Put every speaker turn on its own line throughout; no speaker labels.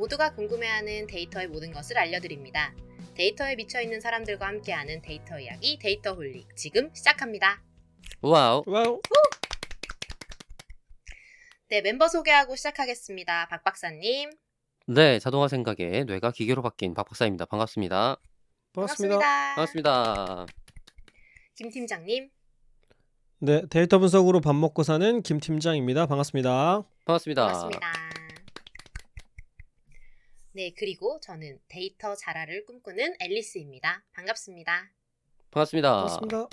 모두가 궁금해하는 데이터의 모든 것을 알려드립니다. 데이터에 미쳐있는 사람들과 함께하는 데이터 이야기 데이터홀릭 지금 시작합니다.
와우.
와우.
네, 멤버 소개하고 시작하겠습니다. 박 박사님.
네, 자동화 생각에 뇌가 기계로 바뀐 박 박사입니다. 반갑습니다.
반갑습니다.
반갑습니다.
김 팀장님.
네, 데이터 분석으로 밥 먹고 사는 김 팀장입니다. 반갑습니다.
반갑습니다.
반갑습니다. 네, 그리고 저는 데이터 자라를 꿈꾸는 앨리스입니다. 반갑습니다.
반갑습니다.
반갑습니다.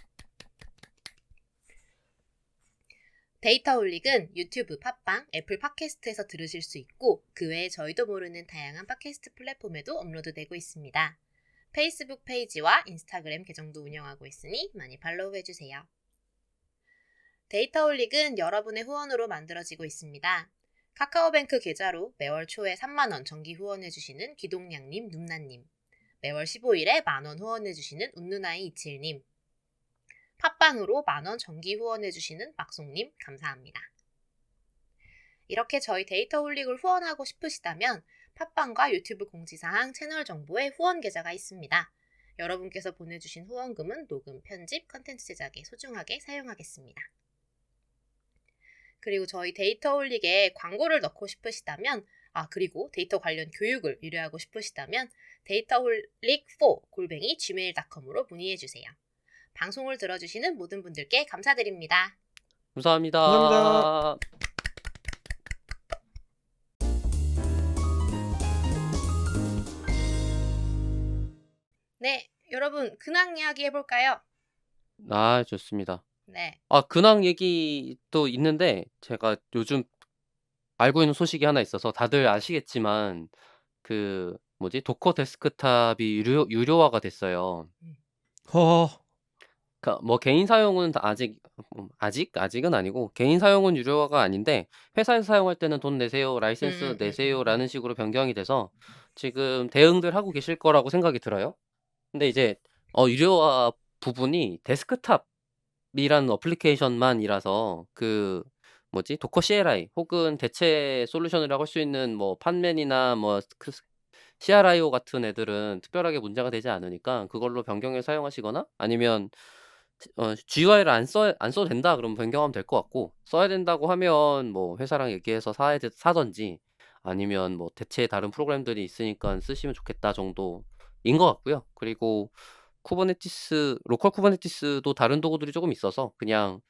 데이터홀릭은 유튜브, 팟빵, 애플 팟캐스트에서 들으실 수 있고 그 외에 저희도 모르는 다양한 팟캐스트 플랫폼에도 업로드되고 있습니다. 페이스북 페이지와 인스타그램 계정도 운영하고 있으니 많이 팔로우해주세요. 데이터홀릭은 여러분의 후원으로 만들어지고 있습니다. 카카오뱅크 계좌로 매월 초에 3만원 정기 후원해주시는 기동량님, 눔나님, 매월 15일에 만원 후원해주시는 운누나이27님, 팟빵으로 만원 정기 후원해주시는 막송님 감사합니다. 이렇게 저희 데이터홀릭을 후원하고 싶으시다면 팟빵과 유튜브 공지사항 채널 정보에 후원 계좌가 있습니다. 여러분께서 보내주신 후원금은 녹음, 편집, 컨텐츠 제작에 소중하게 사용하겠습니다. 그리고 저희 데이터홀릭에 광고를 넣고 싶으시다면 그리고 데이터 관련 교육을 유료하고 싶으시다면 data홀릭4@gmail.com으로 문의해주세요. 방송을 들어주시는 모든 분들께 감사드립니다.
감사합니다.
감사합니다.
네, 여러분 근황 이야기 해볼까요?
아, 좋습니다.
네.
근황 얘기도 있는데 제가 요즘 알고 있는 소식이 하나 있어서 다들 아시겠지만 도커 데스크탑이 유료화가 됐어요.
허허.
그러니까 뭐 개인 사용은 아직은 아니고 개인 사용은 유료화가 아닌데 회사에서 사용할 때는 돈 내세요, 라이센스 내세요라는 식으로 변경이 돼서 지금 대응들 하고 계실 거라고 생각이 들어요. 근데 이제 유료화 부분이 데스크탑이라는 어플리케이션만이라서 도커 CLI 혹은 대체 솔루션이라고 할 수 있는 뭐 판맨이나 CRIO 같은 애들은 특별하게 문제가 되지 않으니까 그걸로 변경해서 사용하시거나 아니면 GUI를 안 써도 된다 그러면 변경하면 될 것 같고, 써야 된다고 하면 뭐 회사랑 얘기해서 사던지 아니면 뭐 대체 다른 프로그램들이 있으니까 쓰시면 좋겠다 정도인 것 같고요. 그리고 로컬 쿠버네티스도 다른 도구들이 조금 있어서 그냥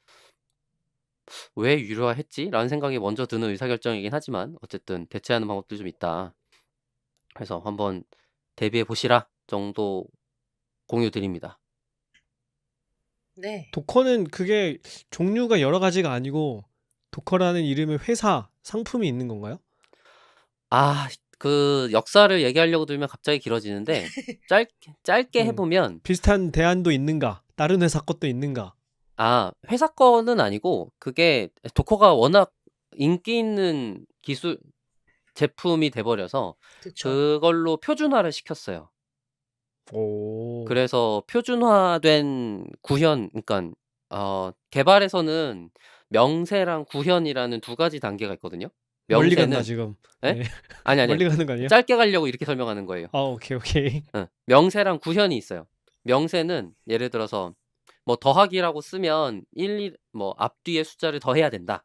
왜 유료화했지? 라는 생각이 먼저 드는 의사결정이긴 하지만 어쨌든 대체하는 방법들이 좀 있다. 그래서 한번 대비해 보시라 정도 공유 드립니다.
네.
도커는 그게 종류가 여러 가지가 아니고 도커라는 이름의 회사, 상품이 있는 건가요?
그 역사를 얘기하려고 들면 갑자기 길어지는데 짧게 해보면
비슷한 대안도 있는가? 다른 회사 것도 있는가?
회사 거는 아니고 그게 도커가 워낙 인기 있는 기술 제품이 돼버려서
그쵸.
그걸로 표준화를 시켰어요.
오.
그래서 표준화된 구현, 그러니까 개발에서는 명세랑 구현이라는 두 가지 단계가 있거든요.
멀리
명세는
간다 지금.
네?
네.
아니
멀리 가는 거 아니에요?
짧게 가려고 이렇게 설명하는 거예요.
오케이.
명세랑 구현이 있어요. 명세는 예를 들어서 뭐 더하기라고 쓰면 앞뒤에 숫자를 더해야 된다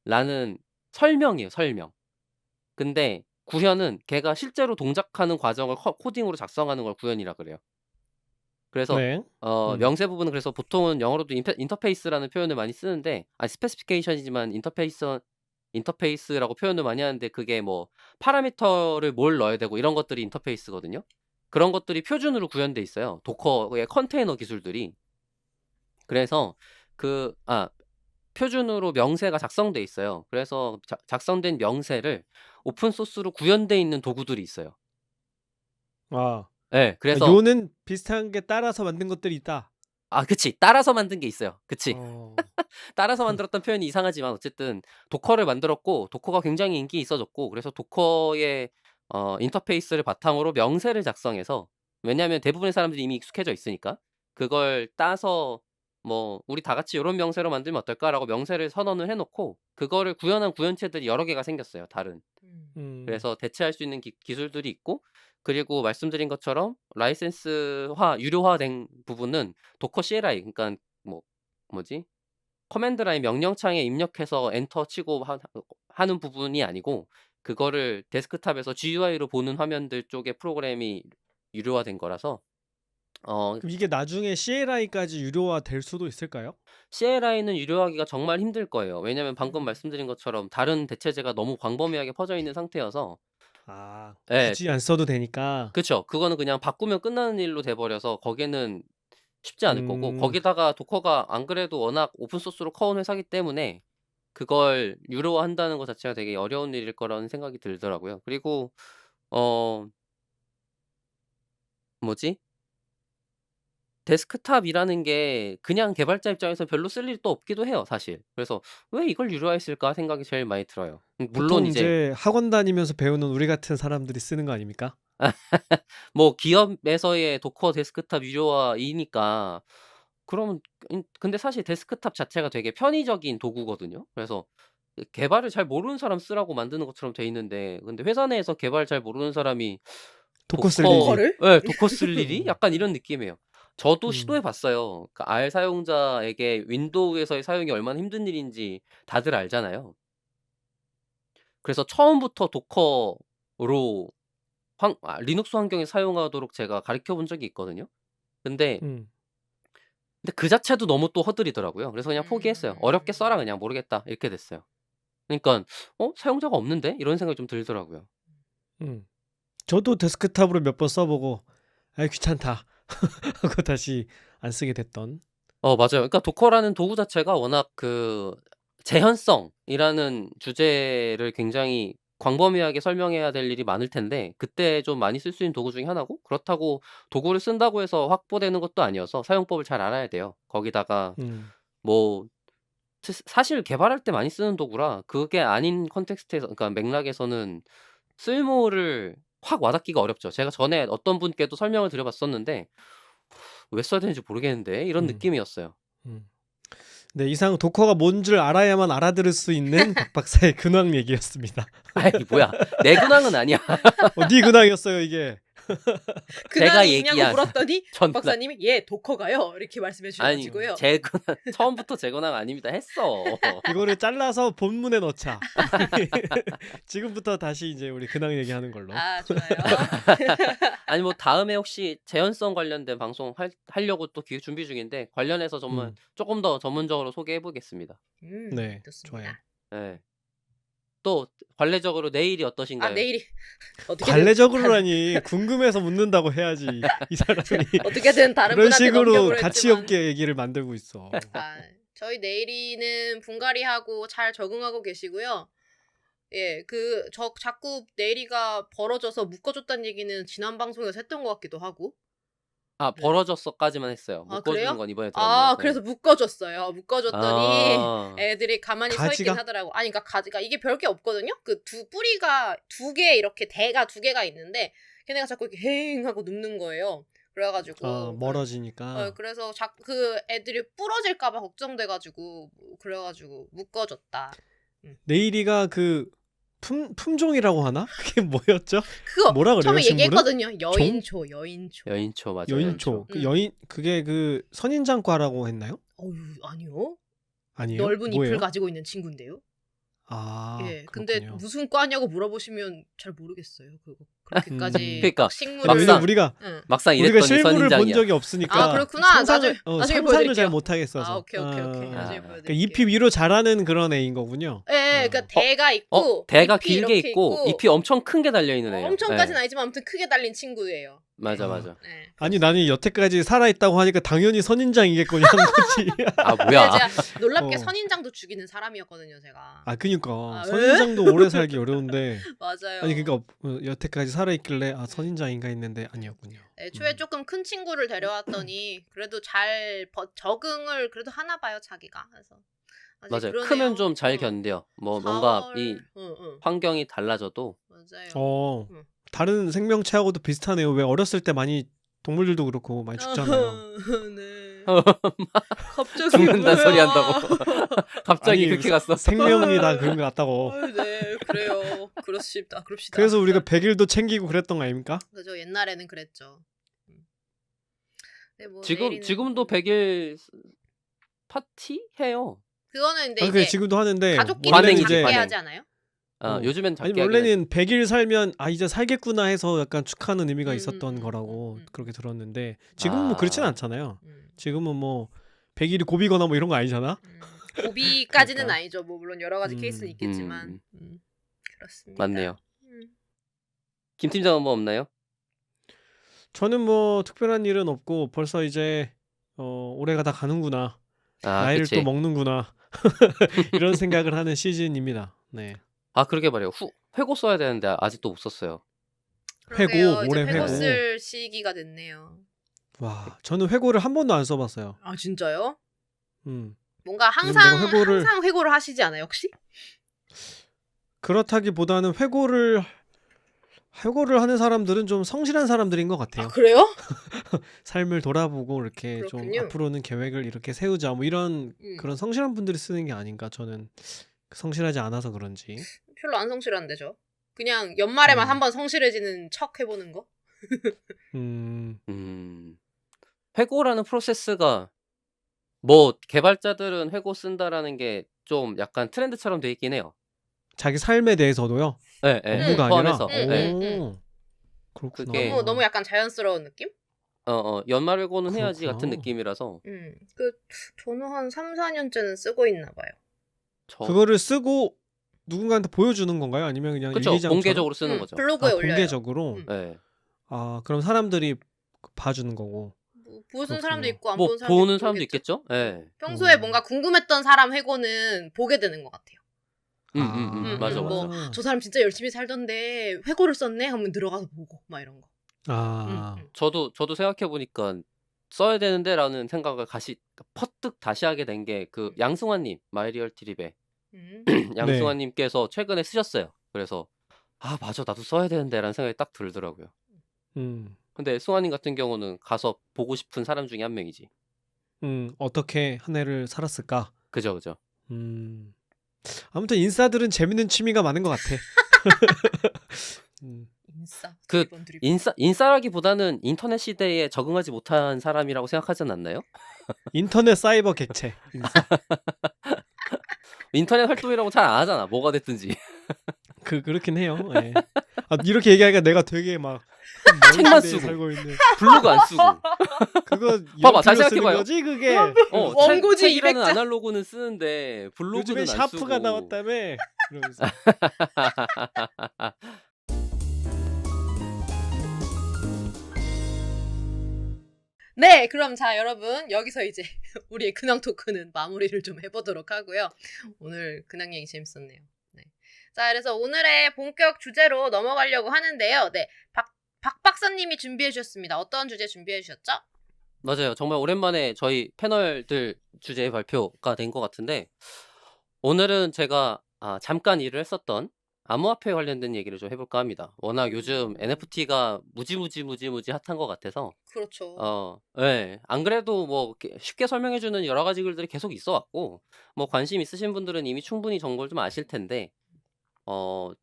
라는 설명이에요. 설명. 근데 구현은 걔가 실제로 동작하는 과정을 코딩으로 작성하는 걸 구현이라 그래요. 그래서
네.
명세 부분은 그래서 보통은 영어로도 인터페이스라는 표현을 많이 쓰는데 스페시피케이션이지만 인터페이스라고 표현을 많이 하는데 그게 뭐 파라미터를 뭘 넣어야 되고 이런 것들이 인터페이스거든요. 그런 것들이 표준으로 구현돼 있어요. 도커의 컨테이너 기술들이. 그래서 표준으로 명세가 작성돼 있어요. 그래서 작성된 명세를 오픈 소스로 구현돼 있는 도구들이 있어요. 네, 그래서
요는 비슷한 게 따라서 만든 것들이 있다.
그치. 따라서 만든 게 있어요. 그치.
어.
따라서 만들었던 표현이 이상하지만 어쨌든 도커를 만들었고 도커가 굉장히 인기 있어졌고 그래서 도커의 인터페이스를 바탕으로 명세를 작성해서, 왜냐하면 대부분의 사람들이 이미 익숙해져 있으니까 그걸 따서 뭐 우리 다 같이 이런 명세로 만들면 어떨까라고 명세를 선언을 해놓고 그거를 구현한 구현체들이 여러 개가 생겼어요. 다른. 그래서 대체할 수 있는 기술들이 있고, 그리고 말씀드린 것처럼 라이센스화, 유료화된 부분은 도커 CLI, 그러니까 뭐 뭐지? 커맨드 라인 명령창에 입력해서 엔터 치고 하는 부분이 아니고, 그거를 데스크탑에서 GUI로 보는 화면들 쪽에 프로그램이 유료화된 거라서
그럼 이게 나중에 CLI까지 유료화 될 수도 있을까요?
CLI는 유료화하기가 정말 힘들 거예요. 왜냐면 방금
음.
말씀드린 것처럼 다른 대체제가 너무 광범위하게 퍼져 있는 상태여서.
아,
예,
굳이 안 써도 되니까.
그쵸. 그거는 그냥 바꾸면 끝나는 일로 돼버려서 거기는 쉽지 않을 거고,
음,
거기다가 도커가 안 그래도 워낙 오픈소스로 커온 회사기 때문에 그걸 유료화한다는 것 자체가 되게 어려운 일일 거라는 생각이 들더라고요. 그리고 뭐지? 데스크탑이라는 게 그냥 개발자 입장에서 별로 쓸 일도 없기도 해요, 사실. 그래서 '왜 이걸 유료화했을까?' 생각이 제일 많이 들어요. 물론
보통
이제
이제 학원 다니면서 배우는 우리 같은 사람들이 쓰는 거 아닙니까?
뭐 기업에서의 도커 데스크탑 유료화이니까 그러면, 근데 사실 데스크탑 자체가 되게 편의적인 도구거든요. 그래서 개발을 잘 모르는 사람 쓰라고 만드는 것처럼 돼 있는데, 근데 회사 내에서 개발 잘 모르는 사람이
도커 쓸
도커
일이.
도커를?
예, 도커 쓸 일이?
음,
약간 이런 느낌이에요. 저도
음,
시도해 봤어요. 그 R 사용자에게 윈도우에서의 사용이 얼마나 힘든 일인지 다들 알잖아요. 그래서 처음부터 도커로 리눅스 환경에 사용하도록 제가 가르쳐 본 적이 있거든요. 근데
음.
그 자체도 너무 또 허들이더라고요. 그래서 그냥 포기했어요. '어렵게 써라 그냥. 모르겠다.' 이렇게 됐어요. 그러니깐 '사용자가 없는데?' 이런 생각이 좀 들더라고요.
저도 데스크탑으로 몇 번 써보고 아이 귀찮다 하고 다시 안 쓰게 됐던.
맞아요. 그러니까 도커라는 도구 자체가 워낙 그 재현성이라는 주제를 굉장히 광범위하게 설명해야 될 일이 많을 텐데, 그때 좀 많이 쓸 수 있는 도구 중에 하나고, 그렇다고 도구를 쓴다고 해서 확보되는 것도 아니어서 사용법을 잘 알아야 돼요. 거기다가
음,
뭐 사실 개발할 때 많이 쓰는 도구라, 그게 아닌 컨텍스트에서, 그러니까 맥락에서는 쓸모를 확 와닿기가 어렵죠. 제가 전에 어떤 분께도 설명을 드려 봤었는데 '왜 써야 되는지 모르겠는데.' 이런
음,
느낌이었어요.
음. 네, 이상 도커가 뭔 줄 알아야만 알아들을 수 있는 박 박사의 근황 얘기였습니다.
아이 뭐야. 내 근황은 아니야.
네 근황이었어요 이게.
제가
근황이 있냐고
얘기한
물었더니
전
박사님이 예 도커가요 이렇게 말씀해
아니,
주셔가지고요.
제 근황 처음부터 제 근황 아닙니다 했어.
이거를 잘라서 본문에 넣자. 지금부터 다시 이제 우리 근황 얘기하는 걸로.
아 좋아요.
아니 뭐 다음에 혹시 재현성 관련된 방송 하려고 또 기획 준비 중인데, 관련해서 정말 조금 더 전문적으로 소개해 보겠습니다.
네,
좋습니다.
네. 또 관례적으로 내일이 어떠신가요?
내일이 어떻게든
관례적으로라니 궁금해서 묻는다고 해야지. 이 사람이
어떻게든 다른
그런
분한테
식으로
넘겨보려
가치
했지만
없게 얘기를 만들고 있어.
저희 내일이는 분갈이하고 잘 적응하고 계시고요. 예, 자꾸 내일이가 벌어져서 묶어줬다는 얘기는 지난 방송에서 했던 것 같기도 하고. 네.
벌어졌어까지만 했어요.
아,
묶어주는
그래요?
건 이번에 들었네요.
그래서 묶어줬어요. 묶어줬더니
아.
애들이 가만히 서 있긴
가지가?
하더라고. 아니, 그러니까 가지가 이게 별게 없거든요. 그 뿌리가 두 개 이렇게 대가 두 개가 있는데 걔네가 자꾸 이렇게 헤잉 하고 눕는 거예요. 그래가지고
멀어지니까.
그래서 그 애들이 부러질까봐 걱정돼가지고 그래가지고 묶어줬다.
내일이가 그 품종이라고 하나? 그게 뭐였죠?
그거
뭐라 그래요,
처음에
식물은?
얘기했거든요. 여인초.
여인초 맞아요.
여인초. 그
음.
그게 그 선인장과라고 했나요?
아니요.
아니에요?
넓은
뭐예요?
잎을 가지고 있는 친구인데요. 예, 근데
그렇군요.
무슨 과냐고 물어보시면 잘 모르겠어요. 그렇게까지
그러니까
막 식물을
막상
왜냐면 우리가
막상
우리가
이랬더니
실물을 본
선인장이야.
적이 없으니까
그렇구나. 나중에
상상을
보여드릴게요.
잘 못하겠어서.
오케이. 나중에
아.
보여드릴게요.
그러니까 잎이 위로 자라는 그런 애인 거군요.
예, 그러니까 대가 있고
대가
잎이
길게
이렇게
있고 잎이 엄청 큰 게 달려 있는 애예요.
엄청까지는
네.
아니지만 아무튼 크게 달린 친구예요.
맞아.
네.
아니 나는 여태까지 살아있다고 하니까 당연히 선인장이겠거니 하는 거지.
뭐야.
제가 놀랍게
어.
선인장도 죽이는 사람이었거든요, 제가.
그니까
왜?
선인장도 오래 살기 어려운데.
맞아요.
아니 그러니까 여태까지 살아있길래 선인장인가 했는데 아니었군요.
애초에 조금 큰 친구를 데려왔더니 그래도 잘 적응을 그래도 하나 봐요, 자기가. 그래서 아직
맞아요.
그러네요.
크면 좀 잘 견뎌. 뭔가 이 환경이 달라져도.
맞아요.
다른 생명체하고도 비슷하네요. 왜 어렸을 때 많이 동물들도 그렇고 많이 죽잖아요.
네. 갑자기
죽는다는 소리
왜요?
한다고. 갑자기
아니
그렇게 갔어.
생명이 다 그런 것 같다고.
네, 그래요. 그렇습니다. 그럽시다.
그래서 우리가 100일도 챙기고 그랬던 거 아닙니까?
그죠. 옛날에는 그랬죠. 네, 뭐
지금도
내일이는
100일 파티 해요.
그거는 근데
그래
이제
지금도 하는데
가족끼리
원래는
관행이지,
이제
작게
관행.
하지 않아요?
요즘엔
아니
작게 하긴 하지.
원래는 100일 살면 이제 살겠구나 해서 약간 축하하는 의미가
음,
있었던
음,
거라고
음, 음.
그렇게 들었는데 지금은 뭐 그렇진
아,
않잖아요. 지금은 뭐 100일이 고비거나 뭐 이런 거 아니잖아.
고비까지는
그러니까.
아니죠. 뭐 물론 여러 가지 케이스는 있겠지만 그렇습니다.
맞네요. 김 팀장은 뭐 없나요?
저는 뭐 특별한 일은 없고 벌써 이제 올해가 다 가는구나.
아,
나이를 또
그치.
먹는구나. 이런 생각을 하는 시즌입니다. 네.
아, 그러게 말이에요. 회고 써야 되는데 아직도 못 썼어요.
그러게요. 이제
올해
회고
회고.
쓸 시기가 됐네요.
와, 저는 회고를 한 번도 안 써봤어요.
아 진짜요?
음.
뭔가
왜냐면 내가
항상 회고를 하시지 않아요 혹시?
그렇다기보다는 회고를 하는 사람들은 좀 성실한 사람들인 것 같아요.
그래요?
삶을 돌아보고 이렇게 좀
그렇군요.
앞으로는 계획을 이렇게 세우자 뭐 이런
음.
그런 성실한 분들이 쓰는 게 아닌가. 저는 성실하지 않아서 그런지.
별로 안 성실한데죠. 그냥 연말에만
음.
한번 성실해지는 척 해보는 거?
회고라는 프로세스가 뭐 개발자들은 회고 쓴다라는 게 좀 약간 트렌드처럼 돼 있긴 해요.
자기 삶에 대해서도요.
예,
업무가 아니라.
포함해서.
그렇구나.
그게
너무 약간 자연스러운 느낌?
연말 회고는 해야지
그렇구나.
같은 느낌이라서
저는 한 3, 4년째는 쓰고 있나 봐요.
그거를 쓰고 누군가한테 보여주는 건가요? 아니면 그냥
그쵸,
일기장처럼?
공개적으로 쓰는 거죠.
블로그에 올려요.
공개적으로?
네.
그럼 사람들이 봐주는 거고.
뭐 보는
그렇구나.
사람도 있고 안
뭐
보는 사람도
보는
있고
사람도
모르겠죠?
있겠죠? 예.
평소에 뭔가 궁금했던 사람 회고는 보게 되는 것 같아요.
맞아,
뭐,
맞아.
저 사람 진짜 열심히 살던데 회고를 썼네? 하면 들어가서 보고 막 이런 거.
저도 생각해보니까 써야 되는데라는 생각을 퍼뜩 다시 하게 된 게 그 양승환님 마이리얼 트립에 양승환님께서 최근에 쓰셨어요. 그래서 맞아, 나도 써야 되는데라는 생각이 딱 들더라고요. 근데 승환님 같은 경우는 가서 보고 싶은 사람 중에 한 명이지.
어떻게 한 해를 살았을까?
그죠.
아무튼 인싸들은 재밌는 취미가 많은 것 같아.
인싸.
인싸라기보다는 인터넷 시대에 적응하지 못한 사람이라고 생각하진 않나요?
인터넷 사이버 객체. 인싸.
인터넷 활동이라고 잘 안 하잖아. 뭐가 됐든지.
그렇긴 해요. 예. 이렇게 얘기하니까 내가 되게 막
책만
시대에
쓰고
살고 있는.
블로그 안 쓰고.
그거
봐봐, 잘
쓰는
생각해봐요.
거지 그게.
원고지
책이라는
200자.
아날로그는 쓰는데 블로그는
요즘에
안 쓰고.
샤프가 나왔다며. 이러면서.
네, 그럼 자 여러분 여기서 이제 우리의 근황 토크는 마무리를 좀 해보도록 하고요. 오늘 근황 얘기 재밌었네요. 네. 자, 그래서 오늘의 본격 주제로 넘어가려고 하는데요. 네, 박 박사님이 준비해 주셨습니다. 어떤 주제 준비해 주셨죠?
맞아요. 정말 오랜만에 저희 패널들 주제 발표가 된 것 같은데 오늘은 제가 잠깐 일을 했었던 암호화폐 관련된 얘기를 좀 해볼까 합니다. 워낙 요즘 NFT가 무지 핫한 것 같아서.
그렇죠.
네. 안 그래도 뭐 쉽게 설명해주는 여러 가지 글들이 계속 있어 왔고 뭐 관심 있으신 분들은 이미 충분히 정보를 좀 아실 텐데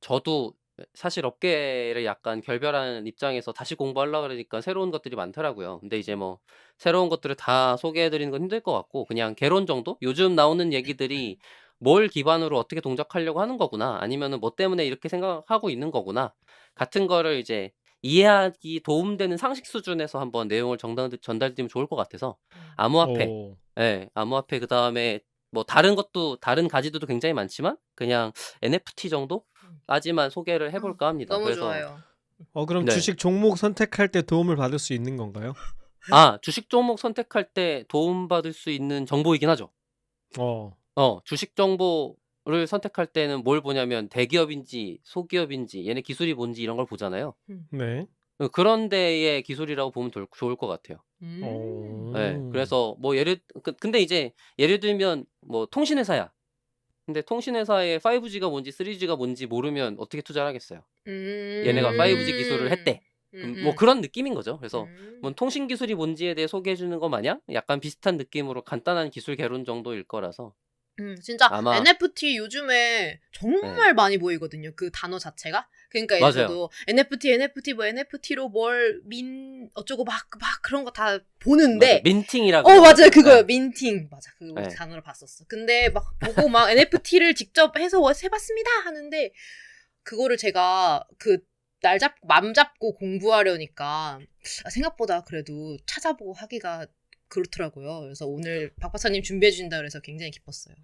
저도 사실 업계를 약간 결별하는 입장에서 다시 공부하려고 그러니까 새로운 것들이 많더라고요. 근데 이제 뭐 새로운 것들을 다 소개해드리는 건 힘들 것 같고 그냥 개론 정도? 요즘 나오는 얘기들이 뭘 기반으로 어떻게 동작하려고 하는 거구나 아니면은 뭐 때문에 이렇게 생각하고 있는 거구나 같은 거를 이제 이해하기 도움되는 상식 수준에서 한번 내용을 전달드리면 좋을 것 같아서 암호화폐, 암호화폐 그 다음에 뭐 다른 가지들도 굉장히 많지만 그냥 NFT 정도까지만 소개를 해볼까 합니다.
너무
그래서
좋아요.
그럼 주식 종목 선택할 때 도움을 받을 수 있는 건가요?
주식 종목 선택할 때 도움받을 수 있는 정보이긴 하죠. 주식 정보를 선택할 때는 뭘 보냐면 대기업인지 소기업인지 얘네 기술이 뭔지 이런 걸 보잖아요.
네.
그런 데의 기술이라고 보면 좋을 것 같아요. 네, 그래서 뭐 근데 이제 예를 들면 뭐 통신회사야. 근데 통신회사의 5G가 뭔지 3G가 뭔지 모르면 어떻게 투자를 하겠어요? 얘네가 5G 기술을 했대. 뭐 그런 느낌인 거죠. 그래서 뭐
음.
통신 기술이 뭔지에 대해 소개해 주는 거 마냥 약간 비슷한 느낌으로 간단한 기술 개론 정도일 거라서
진짜
아마
NFT 요즘에
네.
정말 많이 보이거든요. 그 단어 자체가. 그러니까 예를
맞아요.
들어도 NFT 뭐 NFT로 뭘 어쩌고 막 그런 거 다
맞아요.
보는데
민팅이라고
맞아요.
그러죠.
그거요.
네.
민팅. 맞아. 그
네.
단어를 봤었어. 근데 막 보고 막 NFT를 직접 해서 해봤습니다 하는데 그거를 제가 그 날 잡고 맘 잡고 공부하려니까 생각보다 그래도 찾아보고 하기가 그렇더라고요. 그래서 오늘 박 박사님 준비해 주신다 그래서 굉장히 기뻤어요.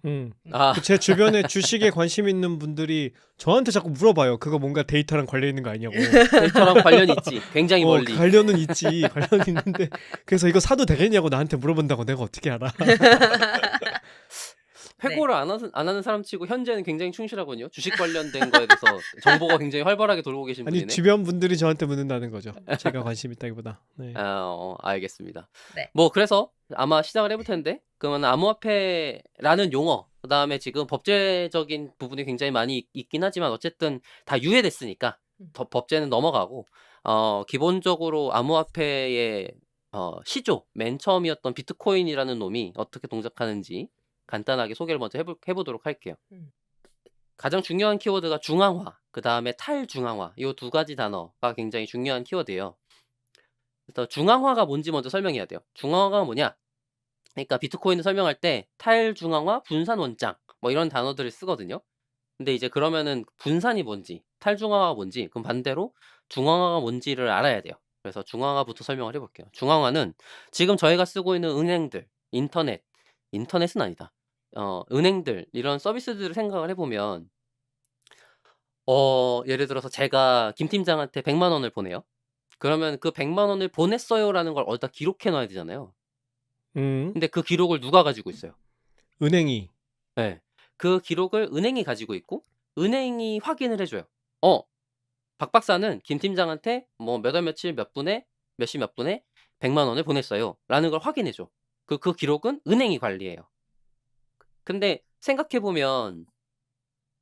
아,
제 주변에 주식에 관심 있는 분들이 저한테 자꾸 물어봐요. 그거 뭔가 데이터랑 관련 있는 거 아니냐고.
데이터랑 관련이 있지. 굉장히 멀리.
관련은 있지. 관련이 있는데 그래서 이거 사도 되겠냐고 나한테 물어본다고 내가 어떻게 알아.
회고를 안 하는 사람 치고 현재는 굉장히 충실하거든요. 주식 관련된 거에 대해서 정보가 굉장히 활발하게 돌고 계신
아니
분이네.
주변 분들이 저한테 묻는다는 거죠. 제가 관심 있다기보다. 네.
알겠습니다.
네.
뭐 그래서 아마 시작을 해볼 텐데 그러면 암호화폐라는 용어 그다음에 지금 법제적인 부분이 굉장히 많이 있긴 하지만 어쨌든 다 유예됐으니까 법제는 넘어가고 기본적으로 암호화폐의 시조 맨 처음이었던 비트코인이라는 놈이 어떻게 동작하는지 간단하게 소개를 먼저 해보도록 할게요. 가장 중요한 키워드가 중앙화, 그 다음에 탈중앙화 이 두 가지 단어가 굉장히 중요한 키워드예요. 그래서 중앙화가 뭔지 먼저 설명해야 돼요. 중앙화가 뭐냐? 그러니까 비트코인을 설명할 때 탈중앙화, 분산 원장 뭐 이런 단어들을 쓰거든요. 근데 이제 그러면은 분산이 뭔지, 탈중앙화가 뭔지, 그럼 반대로 중앙화가 뭔지를 알아야 돼요. 그래서 중앙화부터 설명을 해볼게요. 중앙화는 지금 저희가 쓰고 있는 은행들, 인터넷은 아니다. 은행들 이런 서비스들을 생각을 해보면 예를 들어서 제가 김 팀장한테 100만 원을 보내요. 그러면 그 100만 원을 보냈어요라는 걸 어디다 기록해 놔야 되잖아요. 근데 그 기록을 누가 가지고 있어요?
은행이.
네. 그 기록을 은행이 가지고 있고 은행이 확인을 해줘요. 박 박사는 김 팀장한테 뭐 몇 월 며칠 몇 분에 몇 시 몇 분에 100만 원을 보냈어요. 라는 걸 확인해줘. 그 기록은 은행이 관리해요. 근데 생각해보면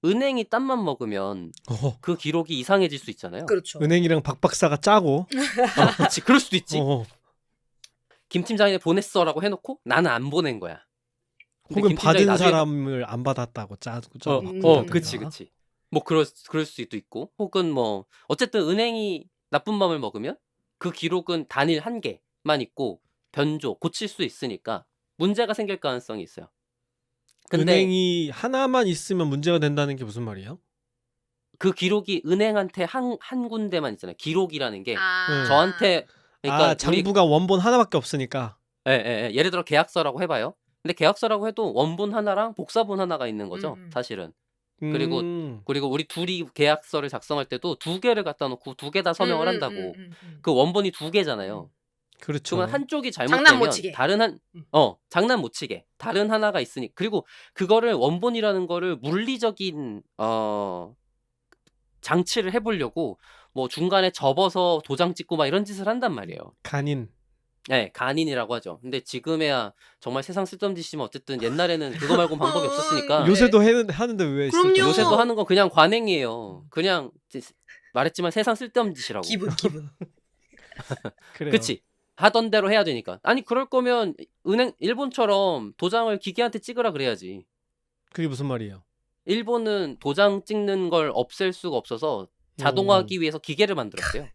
은행이 땀만 먹으면 그 기록이 이상해질 수 있잖아요.
그렇죠.
은행이랑 박 박사가 짜고.
그렇지. 그럴 수도 있지.
어.
김 팀장이 보냈어라고 해놓고 나는 안 보낸 거야. 근데
혹은
김 팀장이
받은
나중에
사람을 안 받았다고 짜고.
그치. 뭐 그럴 수도 있고 혹은 뭐 어쨌든 은행이 나쁜 맘을 먹으면 그 기록은 단일 한 개만 있고 변조 고칠 수 있으니까 문제가 생길 가능성이 있어요. 근데
은행이 하나만 있으면 문제가 된다는 게 무슨 말이에요?
그 기록이 은행한테 한 군데만 있잖아요. 기록이라는 게 저한테 그러니까
장부가 원본 하나밖에 없으니까.
예를 들어 계약서라고 해봐요. 근데 계약서라고 해도 원본 하나랑 복사본 하나가 있는 거죠. 사실은. 그리고 우리 둘이 계약서를 작성할 때도 두 개를 갖다 놓고 두 개 다 서명을 한다고. 그 원본이 두 개잖아요.
그렇죠.
그러면 한쪽이
장난
잘못되면
못 치게.
장난 못 치게 다른 하나가 있으니 그리고 그거를 원본이라는 거를 물리적인 장치를 해보려고 뭐 중간에 접어서 도장 찍고 막 이런 짓을 한단 말이에요.
간인.
네, 간인이라고 하죠. 근데 지금에야 정말 세상 쓸데없는 짓이지만 어쨌든 옛날에는 그거 말고 방법이 없었으니까
요새도 하는데 왜
그럼요.
쓸데없어?
요새도 하는 건 그냥 관행이에요. 그냥 말했지만 세상 쓸데없는 짓이라고.
기분.
그래요.
그치? 하던 대로 해야 되니까. 아니 그럴 거면 일본처럼 도장을 기계한테 찍으라 그래야지.
그게 무슨 말이에요?
일본은 도장 찍는 걸 없앨 수가 없어서 자동화하기 위해서 기계를 만들었대요.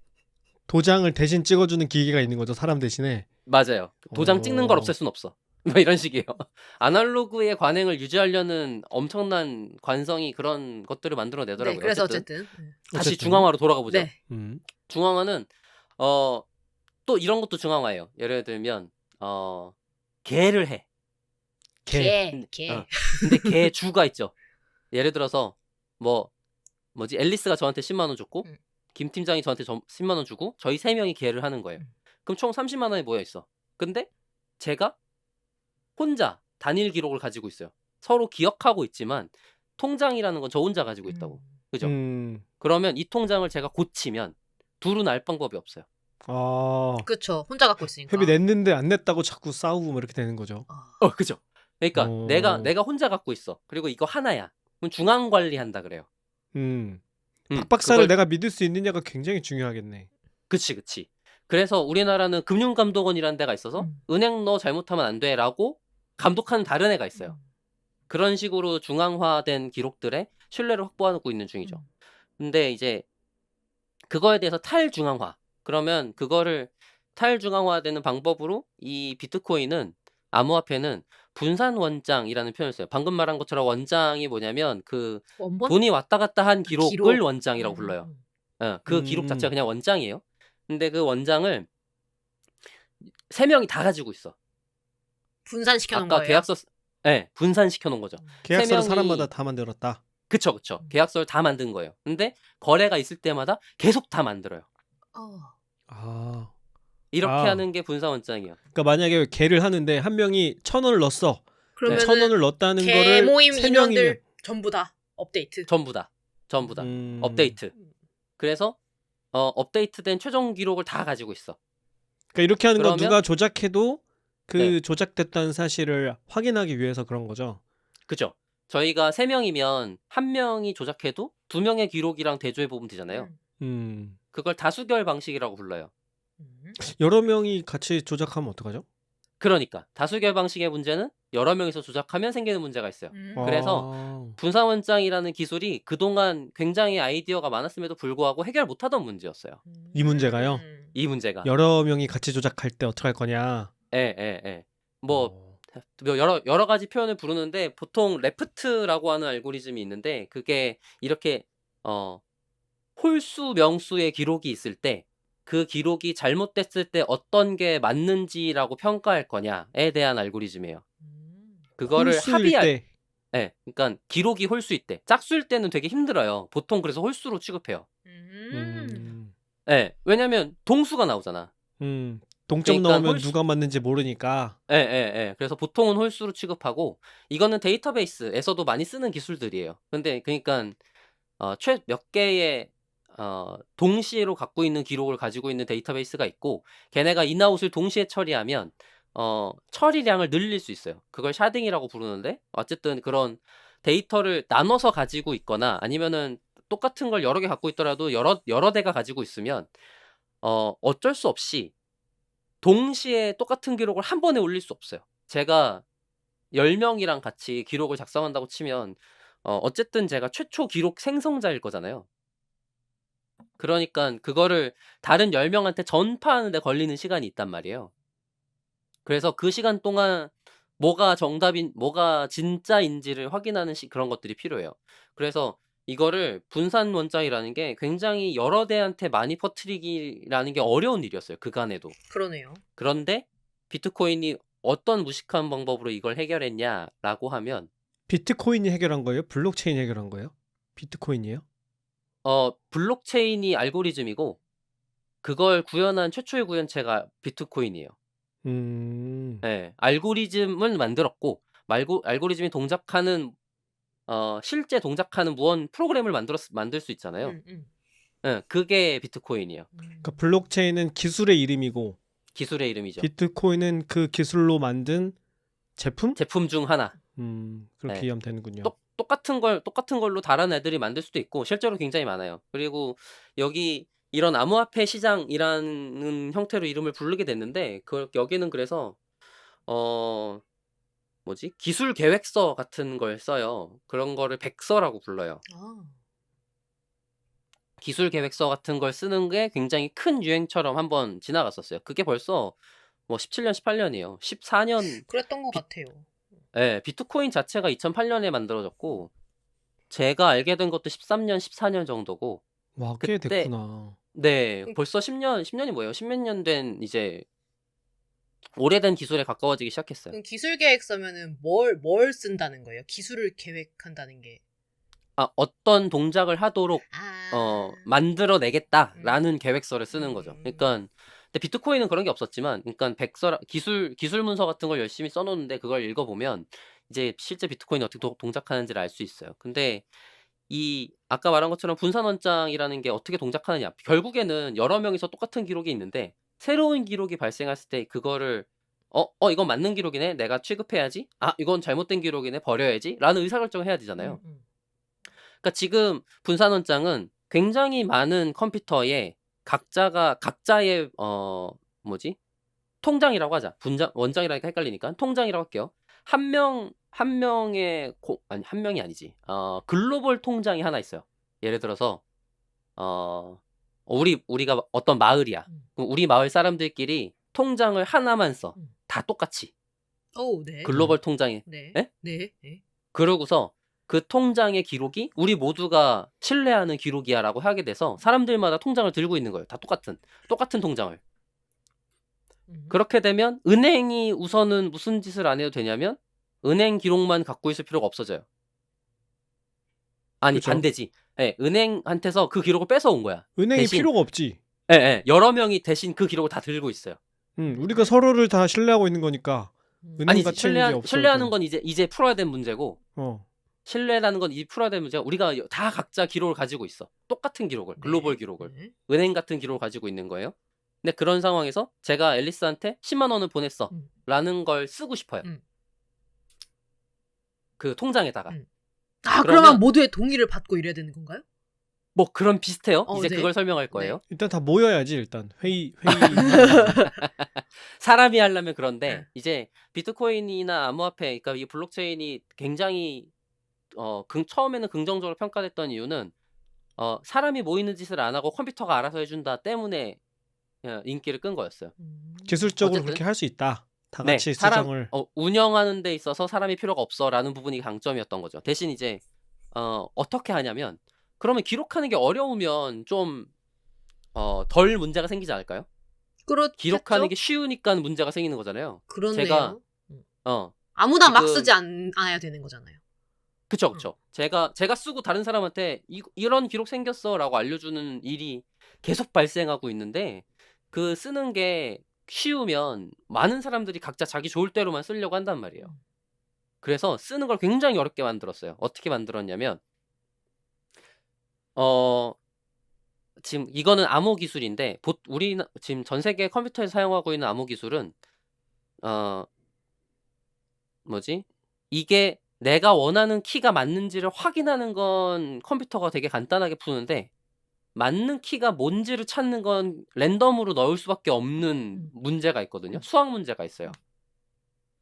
도장을 대신 찍어주는 기계가 있는 거죠, 사람 대신에.
맞아요. 도장 찍는 걸 없앨 순 없어. 뭐 이런 식이에요. 아날로그의 관행을 유지하려는 엄청난 관성이 그런 것들을 만들어내더라고요.
네, 그래서 어쨌든
다시 중앙화로 돌아가 보죠.
네.
중앙화는 또 이런 것도 중앙화예요. 예를 들면 개를 해.
개.
근데 개 주가 있죠. 예를 들어서 앨리스가 저한테 10만 원 줬고 김 팀장이 저한테 10만 원 주고 저희 세 명이 개를 하는 거예요. 그럼 총 30만 원이 모여 있어. 근데 제가 혼자 단일 기록을 가지고 있어요. 서로 기억하고 있지만 통장이라는 건 저 혼자 가지고 있다고. 그죠? 그러면 이 통장을 제가 고치면 둘은 알 방법이 없어요.
그렇죠. 혼자 갖고 있으니까.
회비 냈는데 안 냈다고 자꾸 싸우고 뭐 이렇게 되는 거죠.
그죠. 그러니까 내가 혼자 갖고 있어. 그리고 이거 하나야. 그럼 중앙 관리한다 그래요.
박 박사를 내가 믿을 수 있느냐가 굉장히 중요하겠네.
그치, 그치. 그래서 우리나라는 금융감독원이라는 데가 있어서
음.
은행 너 잘못하면 안 돼라고 감독하는 다른 애가 있어요. 그런 식으로 중앙화된 기록들의 신뢰를 확보하고 있는 중이죠.
음.
근데 이제 그거에 대해서 탈중앙화. 그러면 그거를 탈중앙화되는 방법으로 이 비트코인은 암호화폐는 분산 원장이라는 표현을 써요. 방금 말한 것처럼 원장이 뭐냐면 그
원본?
돈이 왔다 갔다 한 기록을
기록.
원장이라고 불러요. 그 기록 자체가 그냥 원장이에요. 근데 그 원장을 3명이 다 가지고 있어.
분산시켜 놓은
아까
거예요.
계약서 분산시켜 놓은 거죠.
계약서를
3명이
사람마다 다 만들었다.
그쵸. 계약서를 다 만든 거예요. 근데 거래가 있을 때마다 계속 다 만들어요.
아,
이렇게
아.
하는 게 분산 원장이에요.
그러니까 만약에 개를 하는데 한 명이 1,000원을 넣었어.
그러면은
1,000원을 넣었다는
개
거를
모임
3명이면
인원들 전부 다 업데이트.
전부 다. 업데이트. 그래서 업데이트된 최종 기록을 다 가지고 있어.
그러니까 이렇게 하는 건
그러면-
누가 조작해도 그
네.
조작됐다는 사실을 확인하기 위해서 그런 거죠.
그죠? 저희가 3명이면 1명이 조작해도 2명의 기록이랑 대조해 보면 되잖아요.
음.
그걸 다수결 방식이라고 불러요.
여러 명이 같이 조작하면 어떡하죠?
그러니까 다수결 방식의 문제는 여러 명이서 조작하면 생기는 문제가 있어요. 그래서
아.
분산 원장이라는 기술이 그동안 굉장히 아이디어가 많았음에도 불구하고 해결 못하던 문제였어요.
이 문제가요?
이 문제가.
여러 명이 같이 조작할 때 어떡할 거냐?
예. 뭐
어.
여러 가지 표현을 부르는데 보통 레프트라고 하는 알고리즘이 있는데 그게 이렇게 홀수 명수의 기록이 있을 때 그 기록이 잘못됐을 때 어떤 게 맞는지라고 평가할 거냐에 대한 알고리즘이에요. 그거를
홀수일
합의할
때.
그러니까 기록이 홀수일 때 짝수일 때는 되게 힘들어요. 보통 그래서 홀수로 취급해요. 왜냐면 동수가 나오잖아.
동점
그러니까
넣으면
홀수-
누가 맞는지 모르니까.
그래서 보통은 홀수로 취급하고 이거는 데이터베이스에서도 많이 쓰는 기술들이에요. 근데 그러니까 최 몇 개의 동시에로 갖고 있는 기록을 가지고 있는 데이터베이스가 있고 걔네가 인아웃을 동시에 처리하면 처리량을 늘릴 수 있어요. 그걸 샤딩이라고 부르는데 어쨌든 그런 데이터를 나눠서 가지고 있거나 아니면은 똑같은 걸 여러 개 갖고 있더라도 여러 대가 가지고 있으면 어쩔 수 없이 동시에 똑같은 기록을 한 번에 올릴 수 없어요. 제가 10명이랑 같이 기록을 작성한다고 치면 어쨌든 제가 최초 기록 생성자일 거잖아요. 그러니까 그거를 다른 10명한테 전파하는 데 걸리는 시간이 있단 말이에요. 그래서 그 시간 동안 뭐가 진짜인지를 확인하는 그런 것들이 필요해요. 그래서 이거를 분산 원장이라는 게 굉장히 여러 대한테 많이 퍼뜨리기라는 게 어려운 일이었어요. 그간에도.
그러네요.
그런데 비트코인이 어떤 무식한 방법으로 이걸 해결했냐라고 하면
비트코인이 해결한 거예요? 블록체인이 해결한 거예요? 비트코인이에요?
블록체인이 알고리즘이고 그걸 구현한 최초의 구현체가 비트코인이에요. 알고리즘을 만들었고 알고리즘이 동작하는 실제 동작하는 무언 프로그램을 만들 수 있잖아요. 그게 비트코인이에요.
그러니까 블록체인은 기술의 이름이고
기술의 이름이죠.
비트코인은 그 기술로 만든 제품?
제품 중 하나.
그렇게
네.
이해하면 되는군요.
똑같은 걸로 다른 애들이 만들 수도 있고 실제로 굉장히 많아요. 그리고 여기 이런 암호화폐 시장이라는 형태로 이름을 부르게 됐는데 여기는 그래서 기술 계획서 같은 걸 써요. 그런 거를 백서라고 불러요. 기술 계획서 같은 걸 쓰는 게 굉장히 큰 유행처럼 한번 지나갔었어요. 그게 벌써 뭐 17년, 18년이에요. 14년.
그랬던 것 같아요.
비트코인 자체가 2008년에 만들어졌고 제가 알게 된 것도 13년, 14년 정도고
와, 꽤
그때
됐구나.
벌써 10년이 뭐예요? 10몇 년 된 이제 오래된 기술에 가까워지기 시작했어요.
그럼 기술 계획서면은 뭘 쓴다는 거예요? 기술을 계획한다는 게.
어떤 동작을 하도록 만들어내겠다라는 계획서를 쓰는 거죠. 그러니까 근데 비트코인은 그런 게 없었지만, 그러니까 기술 문서 같은 걸 열심히 써놓는데 그걸 읽어보면 이제 실제 비트코인이 어떻게 동작하는지를 알 수 있어요. 근데 이 아까 말한 것처럼 분산 원장이라는 게 어떻게 동작하느냐, 결국에는 여러 명이서 똑같은 기록이 있는데 새로운 기록이 발생했을 때 그거를 이건 맞는 기록이네, 내가 취급해야지, 이건 잘못된 기록이네, 버려야지 라는 의사결정을 해야 되잖아요. 그러니까 지금 분산 원장은 굉장히 많은 컴퓨터에 각자의 뭐지? 통장이라고 하자. 원장이라니까 헷갈리니까 통장이라고 할게요. 한 명의 아니 한 명이 아니지. 글로벌 통장이 하나 있어요. 예를 들어서 우리가 어떤 마을이야. 그럼 우리 마을 사람들끼리 통장을 하나만 써. 다 똑같이.
오, 네.
글로벌 통장이.
네.
예?
네. 네.
그러고서 그 통장의 기록이 우리 모두가 신뢰하는 기록이야라고 하게 돼서 사람들마다 통장을 들고 있는 거예요. 다 똑같은 통장을. 그렇게 되면 은행이 우선은 무슨 짓을 안 해도 되냐면 은행 기록만 갖고 있을 필요가 없어져요. 아니
그쵸.
반대지. 예, 은행한테서 그 기록을 뺏어온 거야.
은행이
대신
필요가 없지.
예, 여러 명이 대신 그 기록을 다 들고 있어요.
우리가 서로를 다 신뢰하고 있는 거니까 은행
아니지.
가치는 게 없어도.
신뢰하는 건 이제 풀어야 될 문제고 신뢰라는 건 이제 풀어야 될 문제가 우리가 다 각자 기록을 가지고 있어. 똑같은 기록을, 글로벌 기록을.
네.
은행 같은 기록을 가지고 있는 거예요. 근데 그런 상황에서 제가 앨리스한테 10만 원을 보냈어. 라는 걸 쓰고 싶어요. 그 통장에다가.
아,
그러면
그러면 모두의 동의를 받고 이래야 되는 건가요?
뭐 그런 비슷해요. 이제
네.
그걸 설명할 거예요.
일단 다 모여야지 일단 회의.
사람이 하려면 그런데
네.
이제 비트코인이나 암호화폐, 그러니까 이 블록체인이 굉장히 처음에는 긍정적으로 평가됐던 이유는 사람이 모이는 짓을 안 하고 컴퓨터가 알아서 해준다 때문에 인기를 끈 거였어요.
기술적으로
어쨌든
그렇게 할 수 있다. 다
네,
같이 수정을.
운영하는 데 있어서 사람이 필요가 없어라는 부분이 강점이었던 거죠. 대신 이제 어떻게 하냐면 그러면 기록하는 게 어려우면 좀 덜 문제가 생기지 않을까요?
그렇겠죠?
기록하는 게 쉬우니까 문제가 생기는 거잖아요.
그렇네요.
제가
아무나 막
지금-
쓰지 않아야 되는 거잖아요.
그쵸. 제가 쓰고 다른 사람한테 이런 기록 생겼어라고 알려주는 일이 계속 발생하고 있는데 그 쓰는 게 쉬우면 많은 사람들이 각자 자기 좋을 대로만 쓰려고 한단 말이에요. 그래서 쓰는 걸 굉장히 어렵게 만들었어요. 어떻게 만들었냐면 지금 이거는 암호 기술인데 지금 전 세계 컴퓨터에서 사용하고 있는 암호 기술은 이게 내가 원하는 키가 맞는지를 확인하는 건 컴퓨터가 되게 간단하게 푸는데 맞는 키가 뭔지를 찾는 건 랜덤으로 넣을 수밖에 없는 문제가 있거든요. 수학 문제가 있어요.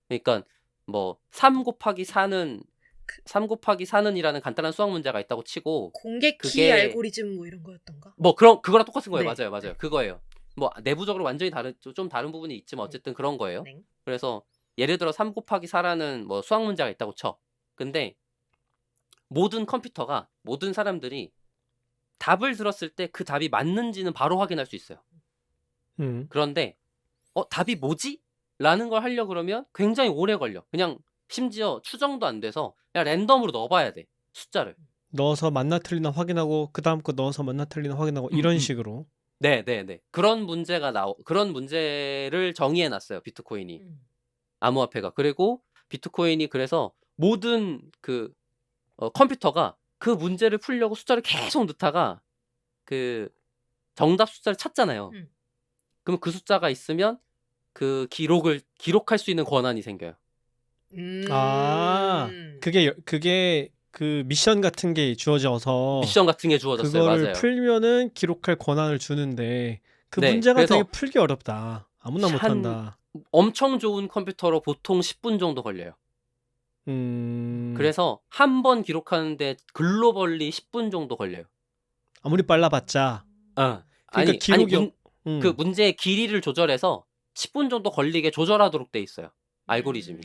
그러니까 뭐 3 곱하기 4는 이라는 간단한 수학 문제가 있다고 치고
공개 키
그게-
알고리즘 뭐 이런 거였던가?
뭐 그거랑 똑같은 거예요.
네.
맞아요. 그거예요. 뭐 내부적으로 완전히 좀 다른 부분이 있지만 어쨌든 그런 거예요.
네.
그래서 예를 들어 3 곱하기 4라는 뭐 수학 문제가 있다고 쳐. 근데 모든 사람들이 답을 들었을 때 그 답이 맞는지는 바로 확인할 수 있어요. 그런데 답이 뭐지? 라는 걸 하려고 그러면 굉장히 오래 걸려. 그냥 심지어 추정도 안 돼서 그냥 랜덤으로 넣어봐야 돼. 숫자를.
넣어서 맞나 틀리나 확인하고 그 다음 거 넣어서 맞나 틀리나 확인하고 이런 식으로.
네. 그런 문제를 정의해 놨어요. 비트코인이. 암호화폐가. 그리고 비트코인이 그래서 모든 컴퓨터가 그 문제를 풀려고 숫자를 계속 넣다가 그 정답 숫자를 찾잖아요. 그럼 그 숫자가 있으면 그 기록할 수 있는 권한이 생겨요.
아, 그게 그 미션 같은 게 주어져서
미션 같은 게 주어졌어요.
그거를
맞아요.
풀면은 기록할 권한을 주는데 그
네,
문제가
그래서
되게 풀기 어렵다. 아무나 못한다.
엄청 좋은 컴퓨터로 보통 10분 정도 걸려요. 그래서 한 번 기록하는데 글로벌리 10분 정도 걸려요.
아무리 빨라봤자.
아니
기록이
그 문제의 길이를 조절해서 10분 정도 걸리게 조절하도록 돼 있어요. 알고리즘이.